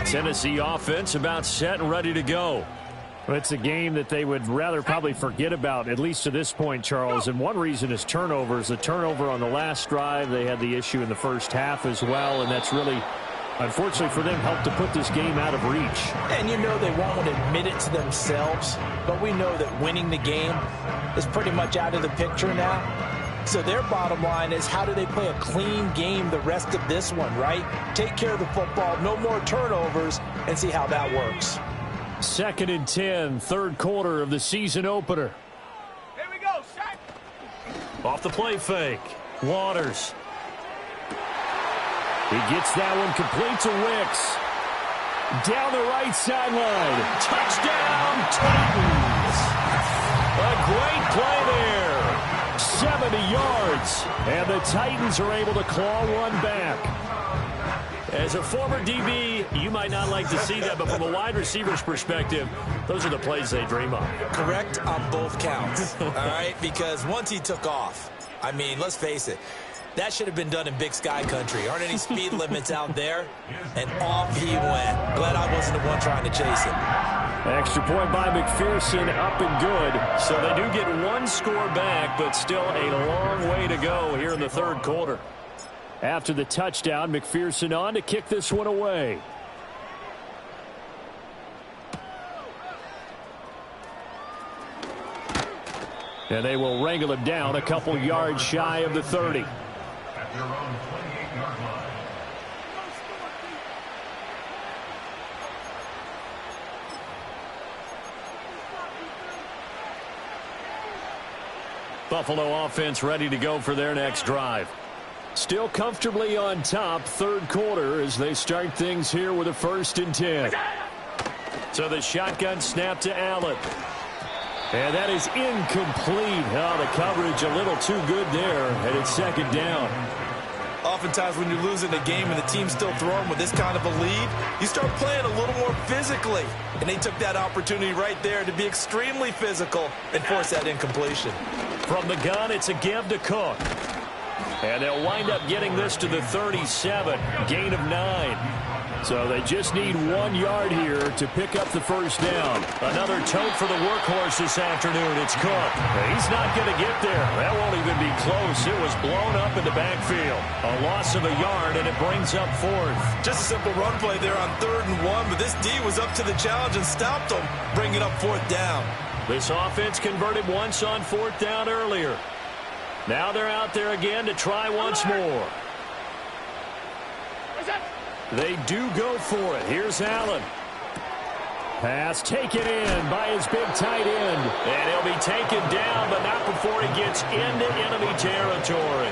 Tennessee offense about set and ready to go. Well, it's a game that they would rather probably forget about, at least to this point, Charles. And one reason is turnovers. The turnover on the last drive, they had the issue in the first half as well, and that's really, unfortunately for them, helped to put this game out of reach. And you know they won't admit it to themselves, but we know that winning the game is pretty much out of the picture now. So their bottom line is, how do they play a clean game the rest of this one, right? Take care of the football, no more turnovers, and see how that works. 2nd and 10, third quarter of the season opener. Here we go, shot. Off the play fake. Waters. He gets that one complete to Wicks. Down the right sideline. Touchdown, Titans. A great play there. 70 yards. And the Titans are able to claw one back. As a former DB, you might not like to see that, but from a wide receiver's perspective, those are the plays they dream of. Correct on both counts, all right? Because once he took off, I mean, let's face it, that should have been done in Big Sky country. Aren't any speed limits out there? And off he went. Glad I wasn't the one trying to chase him. Extra point by McPherson, up and good. So they do get one score back, but still a long way to go here in the third quarter. After the touchdown, McPherson on to kick this one away. And they will wrangle him down a couple yards shy of the 30. At their own 28-yard line. Buffalo offense ready to go for their next drive. Still comfortably on top, third quarter, as they start things here with a 1st and 10. So the shotgun snap to Allen. And that is incomplete. Oh, the coverage a little too good there, and it's 2nd down. Oftentimes when you're losing a game and the team's still throwing with this kind of a lead, you start playing a little more physically. And they took that opportunity right there to be extremely physical and force that incompletion. From the gun, it's a give to Cook. And they'll wind up getting this to the 37, gain of 9. So they just need 1 yard here to pick up the first down. Another tote for the workhorse this afternoon. It's Cook. He's not going to get there. That won't even be close. It was blown up in the backfield. A loss of a yard, and it brings up 4th. Just a simple run play there on 3rd and 1, but this D was up to the challenge and stopped them, bringing up 4th down. This offense converted once on 4th down earlier. Now they're out there again to try once more. They do go for it. Here's Allen. Pass taken in by his big tight end. And he'll be taken down, but not before he gets into enemy territory.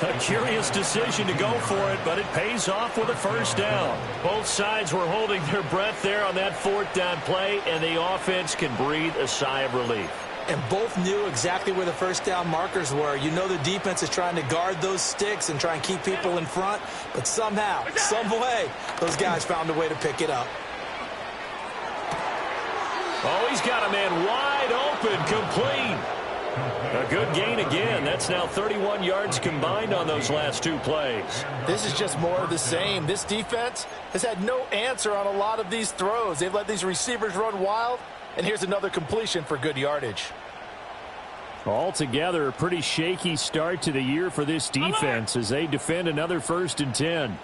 A curious decision to go for it, but it pays off with a 1st down. Both sides were holding their breath there on that 4th down play, and the offense can breathe a sigh of relief. And both knew exactly where the 1st down markers were. You know the defense is trying to guard those sticks and try and keep people in front, but somehow, some way, those guys found a way to pick it up. Oh, he's got a man wide open, complete. A good gain again. That's now 31 yards combined on those last 2 plays. This is just more of the same. This defense has had no answer on a lot of these throws. They've let these receivers run wild, and here's another completion for good yardage. Altogether, a pretty shaky start to the year for this defense as they defend another 1st and 10.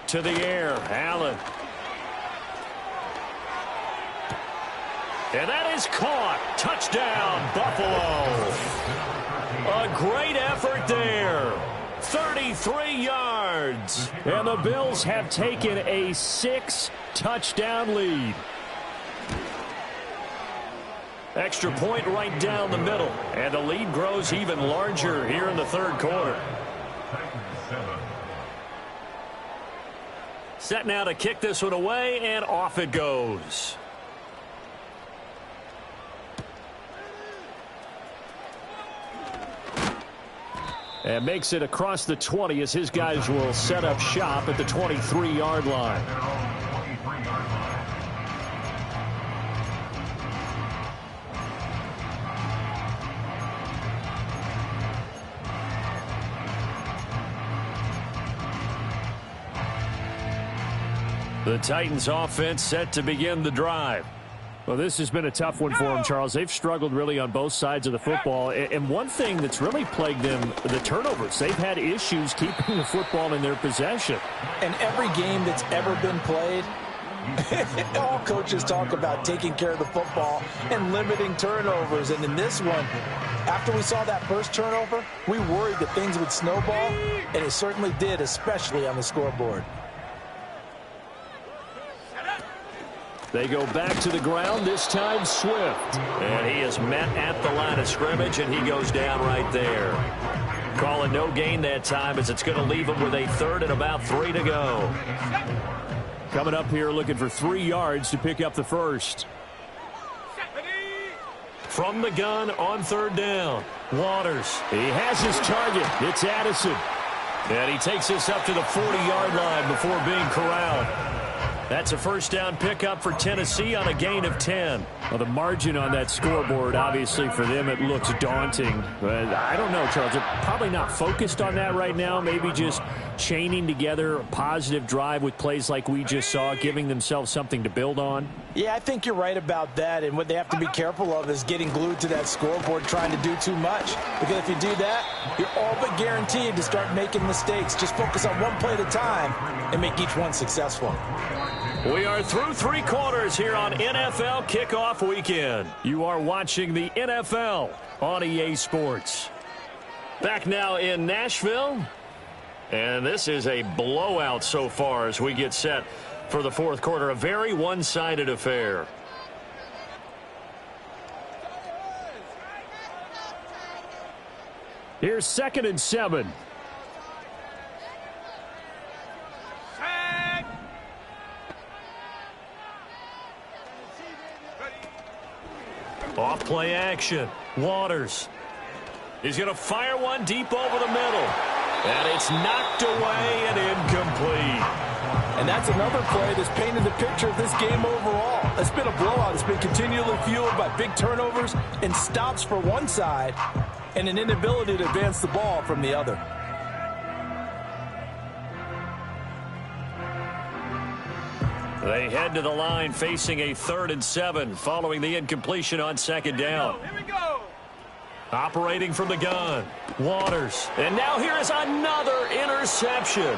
To the air, Allen. And that is caught. Touchdown, Buffalo. A great effort there. 33 yards. And the Bills have taken a 6-touchdown lead. Extra point right down the middle. And the lead grows even larger here in the third quarter. Set now to kick this one away, and off it goes. And makes it across the 20 as his guys will set up shop at the 23-yard line. The Titans offense set to begin the drive. Well, this has been a tough one for them, Charles. They've struggled really on both sides of the football. And one thing that's really plagued them, the turnovers. They've had issues keeping the football in their possession. And every game that's ever been played, all coaches talk about taking care of the football and limiting turnovers. And in this one, after we saw that first turnover, we worried that things would snowball, and it certainly did, especially on the scoreboard. They go back to the ground, this time Swift. And he is met at the line of scrimmage, and he goes down right there. Call it no gain that time, as it's going to leave him with a third and about 3 to go. Coming up here looking for 3 yards to pick up the first. From the gun on third down, Waters. He has his target. It's Addison. And he takes this up to the 40-yard line before being corralled. That's a first down pickup for Tennessee on a gain of 10. Well, the margin on that scoreboard, obviously, for them, it looks daunting. But I don't know, Charles. They're probably not focused on that right now. Maybe just chaining together a positive drive with plays like we just saw, giving themselves something to build on. Yeah, I think you're right about that. And what they have to be careful of is getting glued to that scoreboard trying to do too much. Because if you do that, you're all but guaranteed to start making mistakes. Just focus on one play at a time and make each one successful. We are through 3 quarters here on NFL Kickoff Weekend. You are watching the NFL on EA Sports. Back now in Nashville. And this is a blowout so far as we get set for the fourth quarter. A very one-sided affair. Here's 2nd and 7. Off play action. Waters. He's going to fire one deep over the middle. And it's knocked away and incomplete. And that's another play that's painted the picture of this game overall. It's been a blowout. It's been continually fueled by big turnovers and stops for one side and an inability to advance the ball from the other. They head to the line facing a 3rd and 7 following the incompletion on 2nd down. Here we go. Operating from the gun, Waters. And now here is another interception.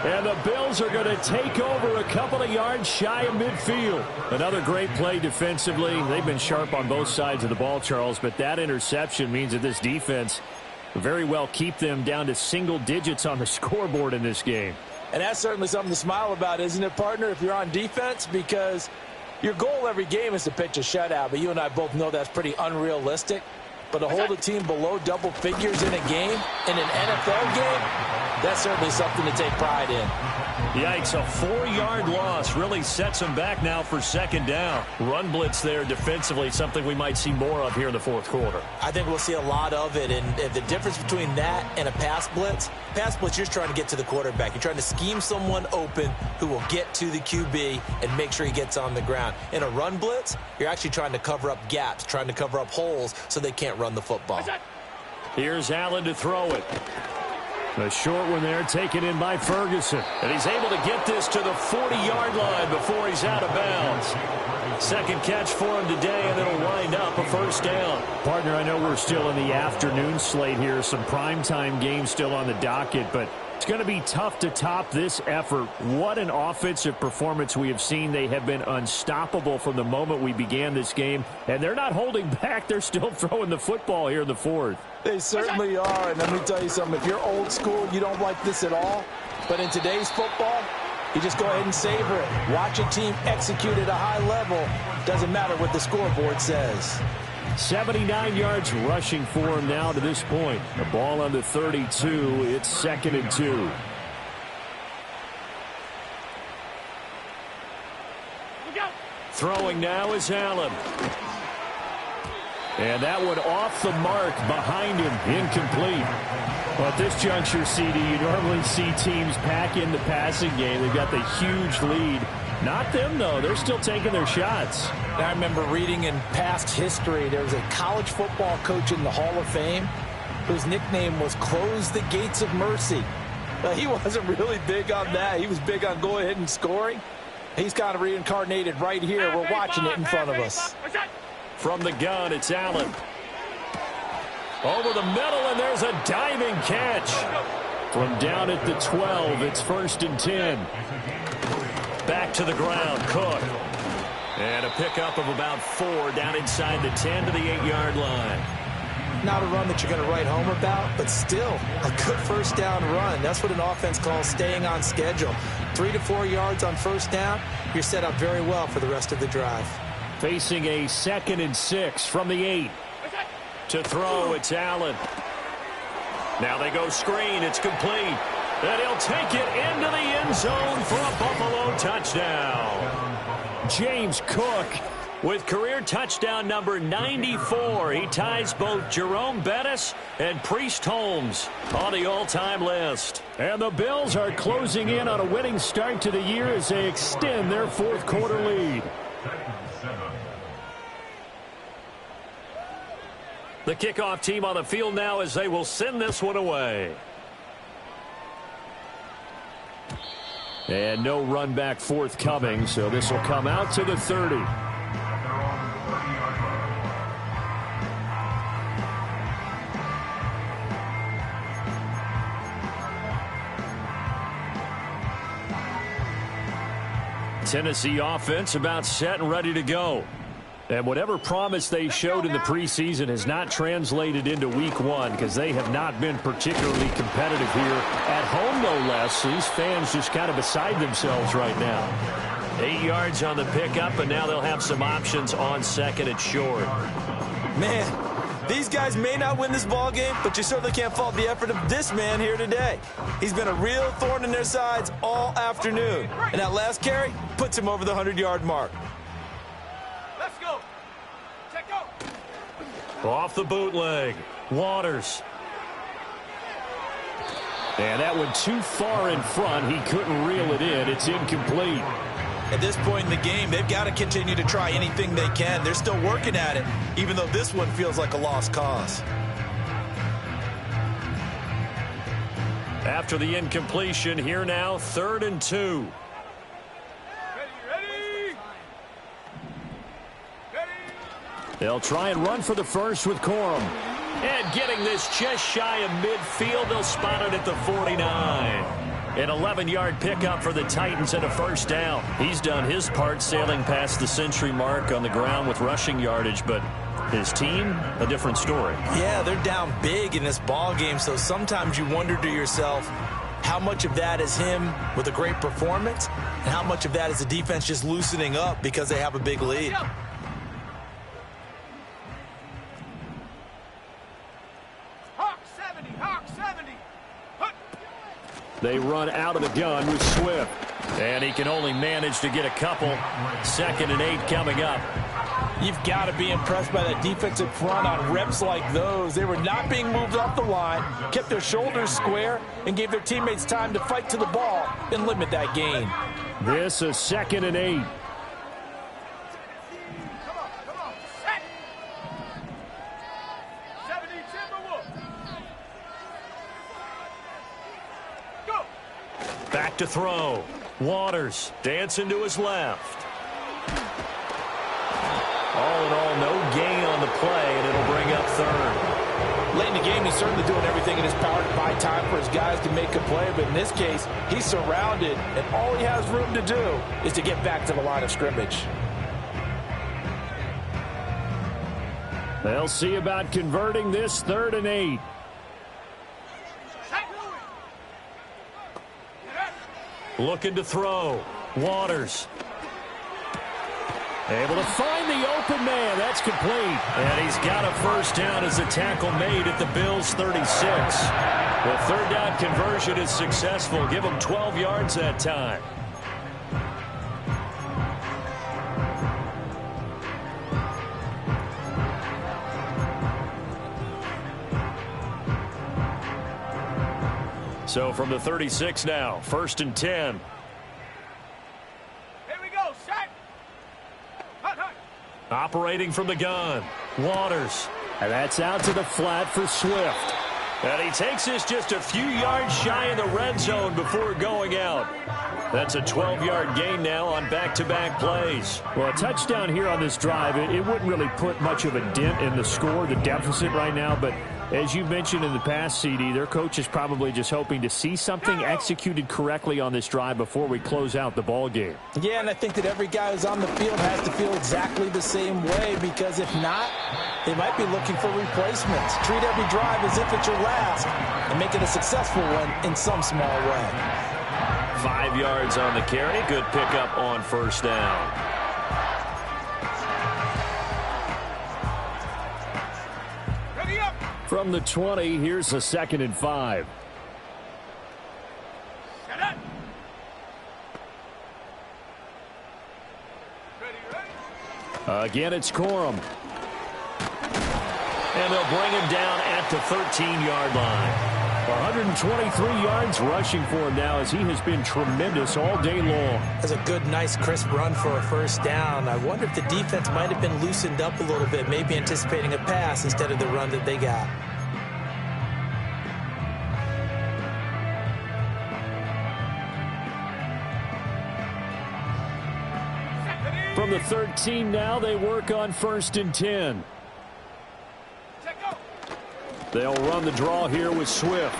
And the Bills are going to take over a couple of yards shy of midfield. Another great play defensively. They've been sharp on both sides of the ball, Charles, but that interception means that this defense very well keep them down to single digits on the scoreboard in this game. And that's certainly something to smile about, isn't it, partner, if you're on defense? Because your goal every game is to pitch a shutout, but you and I both know that's pretty unrealistic. But to hold a team below double figures in a game, in an NFL game, that's certainly something to take pride in. Yikes, a 4-yard loss really sets them back now for 2nd down. Run blitz there defensively, something we might see more of here in the fourth quarter. I think we'll see a lot of it, and the difference between that and a pass blitz, you're just trying to get to the quarterback. You're trying to scheme someone open who will get to the QB and make sure he gets on the ground. In a run blitz, you're actually trying to cover up gaps, trying to cover up holes so they can't run the football. Here's Allen to throw it. A short one there taken in by Ferguson. And he's able to get this to the 40-yard line before he's out of bounds. Second catch for him today, and it'll wind up a first down. Partner, I know we're still in the afternoon slate here. Some primetime games still on the docket, but it's going to be tough to top this effort. What an offensive performance we have seen. They have been unstoppable from the moment we began this game, and they're not holding back. They're still throwing the football here in the fourth. They certainly are, and let me tell you something. If you're old school, you don't like this at all. But in today's football, you just go ahead and savor it. Watch a team execute at a high level. Doesn't matter what the scoreboard says. 79 yards rushing for him now to this point. The ball on the 32. It's 2nd and 2. Throwing now is Allen. And that one off the mark behind him, incomplete. Well, at this juncture, CD, you normally see teams pack in the passing game. They've got the huge lead. Not them, though. They're still taking their shots. I remember reading in past history, there was a college football coach in the Hall of Fame whose nickname was Close the Gates of Mercy. He wasn't really big on that. He was big on going ahead and scoring. He's kind of reincarnated right here. We're watching it in front of us. From the gun, it's Allen. Over the middle, and there's a diving catch. From down at the 12, it's 1st and 10. Back to the ground, Cook. And a pickup of about 4 down inside the 10 to the 8-yard line. Not a run that you're going to write home about, but still a good first down run. That's what an offense calls staying on schedule. 3 to 4 yards on first down, you're set up very well for the rest of the drive. Facing a 2nd and 6 from the 8. To throw, it's Allen. Now they go screen, it's complete. And he'll take it into the end zone for a Buffalo touchdown. James Cook with career touchdown number 94. He ties both Jerome Bettis and Priest Holmes on the all-time list. And the Bills are closing in on a winning start to the year as they extend their 4th quarter lead. The kickoff team on the field now as they will send this one away. And no run back forthcoming, so this will come out to the 30. Tennessee offense about set and ready to go. And whatever promise they showed in the preseason has not translated into week 1 because they have not been particularly competitive here at home, no less. These fans just kind of beside themselves right now. 8 yards on the pickup, and now they'll have some options on 2nd and short. Man, these guys may not win this ball game, but you certainly can't fault the effort of this man here today. He's been a real thorn in their sides all afternoon. And that last carry puts him over the 100-yard mark. Off the bootleg, Waters. And that one too far in front. He couldn't reel it in. It's incomplete. At this point in the game, they've got to continue to try anything they can. They're still working at it, even though this one feels like a lost cause. After the incompletion, here now, 3rd and 2. They'll try and run for the first with Corum. And getting this just shy of midfield, they'll spot it at the 49. An 11-yard pickup for the Titans and a first down. He's done his part sailing past the century mark on the ground with rushing yardage, but his team, a different story. Yeah, they're down big in this ball game, so sometimes you wonder to yourself how much of that is him with a great performance and how much of that is the defense just loosening up because they have a big lead. They run out of the gun with Swift. And he can only manage to get a couple. 2nd and 8 coming up. You've got to be impressed by that defensive front on reps like those. They were not being moved off the line, kept their shoulders square, and gave their teammates time to fight to the ball and limit that gain. This is 2nd and 8. Back to throw. Waters dancing to his left. All in all, no gain on the play, and it'll bring up 3rd. Late in the game, he's certainly doing everything in his power to buy time for his guys to make a play, but in this case, he's surrounded, and all he has room to do is to get back to the line of scrimmage. They'll see about converting this 3rd and 8. Looking to throw. Waters. Able to find the open man. That's complete. And he's got a first down as a tackle made at the Bills' 36. The 3rd down conversion is successful. Give him 12 yards that time. So from the 36 now, 1st and 10. Here we go, set. Hut, hut. Operating from the gun, Waters. And that's out to the flat for Swift. And he takes this just a few yards shy of the red zone before going out. That's a 12-yard gain now on back-to-back plays. Well, a touchdown here on this drive, it wouldn't really put much of a dent in the score, the deficit right now. But as you mentioned in the past, CD, their coach is probably just hoping to see something executed correctly on this drive before we close out the ball game. Yeah, and I think that every guy who's on the field has to feel exactly the same way, because if not, they might be looking for replacements. Treat every drive as if it's your last and make it a successful one in some small way. 5 yards on the carry. Good pickup on first down. Ready up. From the 20, here's a 2nd and 5. Set up. Ready. Again, it's Corum. And they'll bring him down at the 13-yard line. 123 yards rushing for him now, as he has been tremendous all day long. That's a good, nice, crisp run for a first down. I wonder if the defense might have been loosened up a little bit, maybe anticipating a pass instead of the run that they got. From the 13 now, they work on 1st and 10. They'll run the draw here with Swift.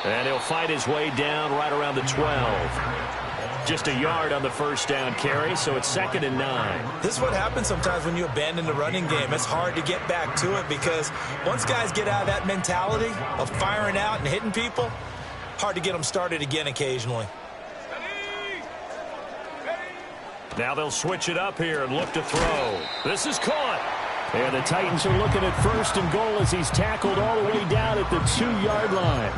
And he'll fight his way down right around the 12. Just a yard on the first down carry, so it's 2nd and 9. This is what happens sometimes when you abandon the running game. It's hard to get back to it, because once guys get out of that mentality of firing out and hitting people, hard to get them started again occasionally. Now they'll switch it up here and look to throw. This is caught. And the Titans are looking at 1st and goal as he's tackled all the way down at the 2-yard line.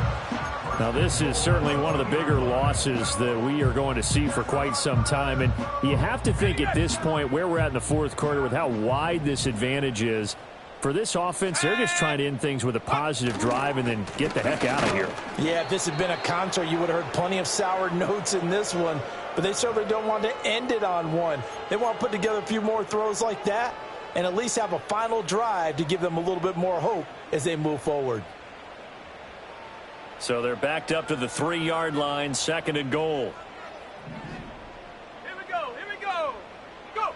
Now, this is certainly one of the bigger losses that we are going to see for quite some time. And you have to think at this point, where we're at in the 4th quarter, with how wide this advantage is, for this offense, they're just trying to end things with a positive drive and then get the heck out of here. Yeah, if this had been a concert, you would have heard plenty of sour notes in this one. But they certainly don't want to end it on one. They want to put together a few more throws like that and at least have a final drive to give them a little bit more hope as they move forward. So they're backed up to the 3-yard line, 2nd and goal. Here we go. Here we go. Go.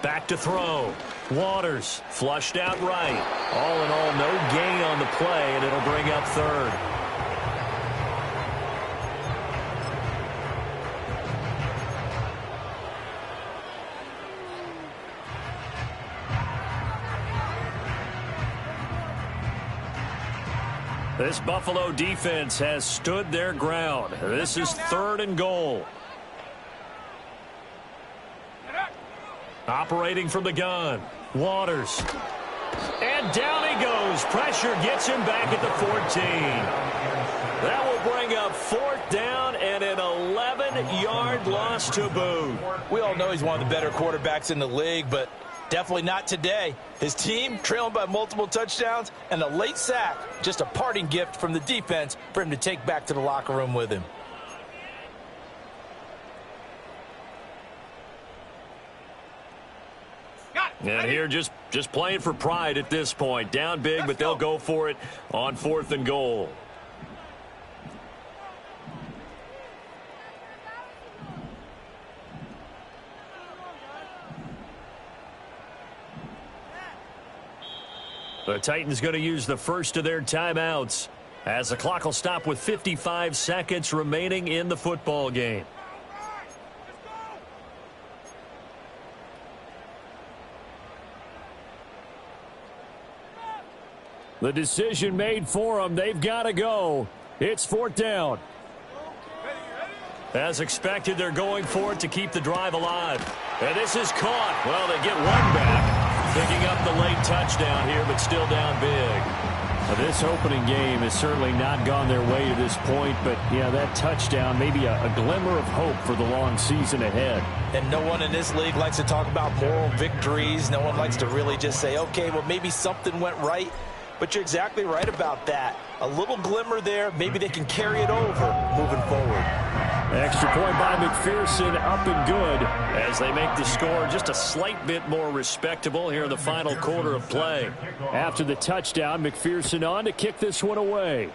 Back to throw. Waters flushed out right. All in all, no gain on the play, and it'll bring up 3rd. This Buffalo defense has stood their ground. This is 3rd and goal. Operating from the gun. Waters. And down he goes. Pressure gets him back at the 14. That will bring up 4th down and an 11-yard loss to boot. We all know he's one of the better quarterbacks in the league, but definitely not today. His team trailing by multiple touchdowns and a late sack. Just a parting gift from the defense for him to take back to the locker room with him. And here just playing for pride at this point. Down big, but they'll go for it on 4th and goal. The Titans going to use the first of their timeouts as the clock will stop with 55 seconds remaining in the football game. The decision made for them. They've got to go. It's 4th down. As expected, they're going for it to keep the drive alive. And this is caught. Well, they get one back. Picking up the late touchdown here, but still down big. Now, this opening game has certainly not gone their way to this point, but, yeah, that touchdown, maybe a glimmer of hope for the long season ahead. And no one in this league likes to talk about moral victories. No one likes to really just say, okay, well, maybe something went right. but you're exactly right about that. A little glimmer there. Maybe they can carry it over moving forward. Extra point by McPherson, up and good, as they make the score just a slight bit more respectable here in the final quarter of play. After the touchdown, McPherson on to kick this one away.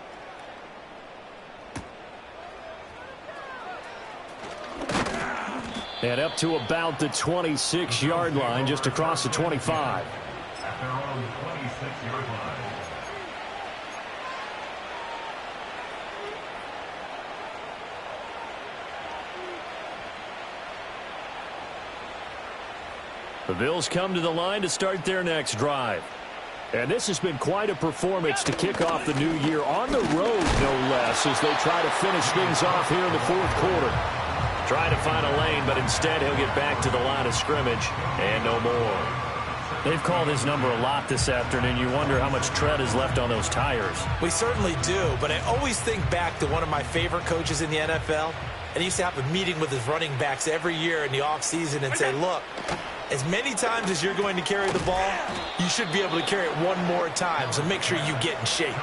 And up to about the 26-yard line, just across the 25. At their own 26-yard line. The Bills come to the line to start their next drive. And this has been quite a performance to kick off the new year on the road, no less, as they try to finish things off here in the fourth quarter. Trying to find a lane, but instead he'll get back to the line of scrimmage and no more. They've called his number a lot this afternoon. You wonder how much tread is left on those tires. We certainly do, but I always think back to one of my favorite coaches in the NFL, and he used to have a meeting with his running backs every year in the offseason and say, look, as many times as you're going to carry the ball, you should be able to carry it one more time, so make sure you get in shape.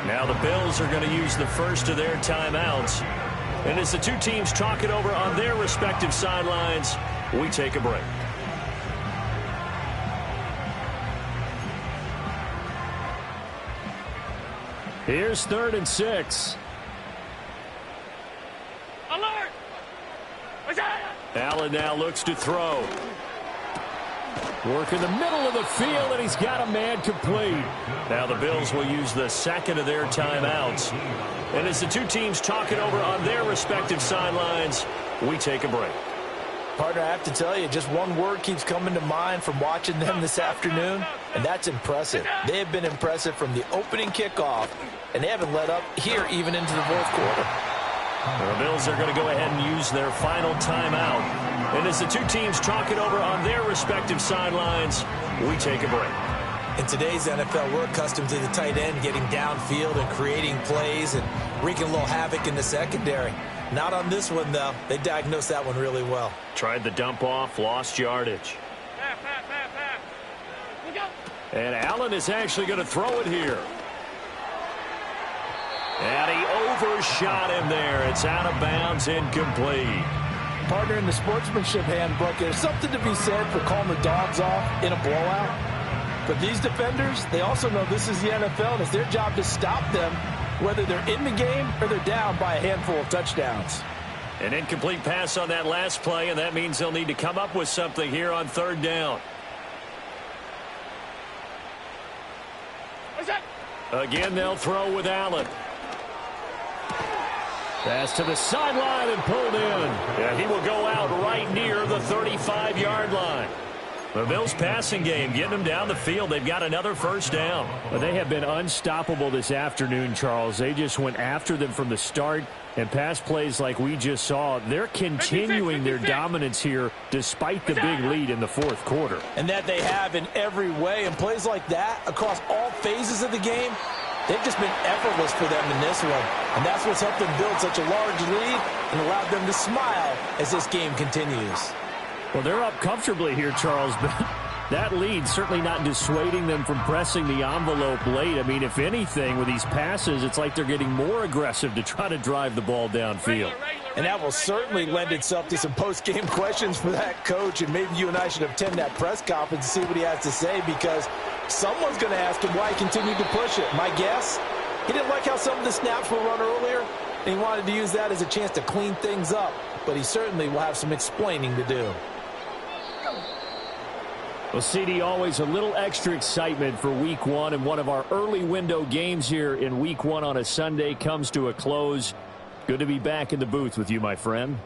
Now the Bills are going to use the first of their timeouts. And as the two teams talk it over on their respective sidelines, we take a break. Here's 3rd and 6. Alert! Allen now looks to throw. Work in the middle of the field, and he's got a man complete. Now the Bills will use the second of their timeouts. And as the two teams talk it over on their respective sidelines, we take a break. Partner, I have to tell you, just one word keeps coming to mind from watching them this afternoon, and that's impressive. They have been impressive from the opening kickoff, and they haven't let up here even into the fourth quarter. The Bills are going to go ahead and use their final timeout. And as the two teams talk it over on their respective sidelines, we take a break. In today's NFL, we're accustomed to the tight end getting downfield and creating plays and wreaking a little havoc in the secondary. Not on this one, though. They diagnosed that one really well. Tried the dump off, lost yardage. And Allen is actually going to throw it here. And he overshot him there. It's out of bounds, incomplete. Partner, in the sportsmanship handbook, there's something to be said for calling the dogs off in a blowout. But these defenders, they also know this is the NFL, and it's their job to stop them, whether they're in the game or they're down by a handful of touchdowns. An incomplete pass on that last play, and that means they'll need to come up with something here on 3rd down. Again, they'll throw with Allen. Pass to the sideline and pulled in. And he will go out right near the 35-yard line. The Bills' passing game getting them down the field. They've got another first down. Well, they have been unstoppable this afternoon, Charles. They just went after them from the start. And pass plays like we just saw, they're continuing their dominance here despite the big lead in the fourth quarter. And that they have in every way. And plays like that across all phases of the game, they've just been effortless for them in this one. And that's what's helped them build such a large lead and allowed them to smile as this game continues. Well, they're up comfortably here, Charles, but that lead certainly not dissuading them from pressing the envelope late. I mean, if anything, with these passes, it's like they're getting more aggressive to try to drive the ball downfield. And that will certainly lend itself to some post-game questions for that coach, and maybe you and I should attend that press conference and see what he has to say, because someone's going to ask him why he continued to push it. My guess, he didn't like how some of the snaps were run earlier, and he wanted to use that as a chance to clean things up, but he certainly will have some explaining to do. Well, CD, always a little extra excitement for Week 1, and one of our early window games here in Week 1 on a Sunday comes to a close. Good to be back in the booth with you, my friend.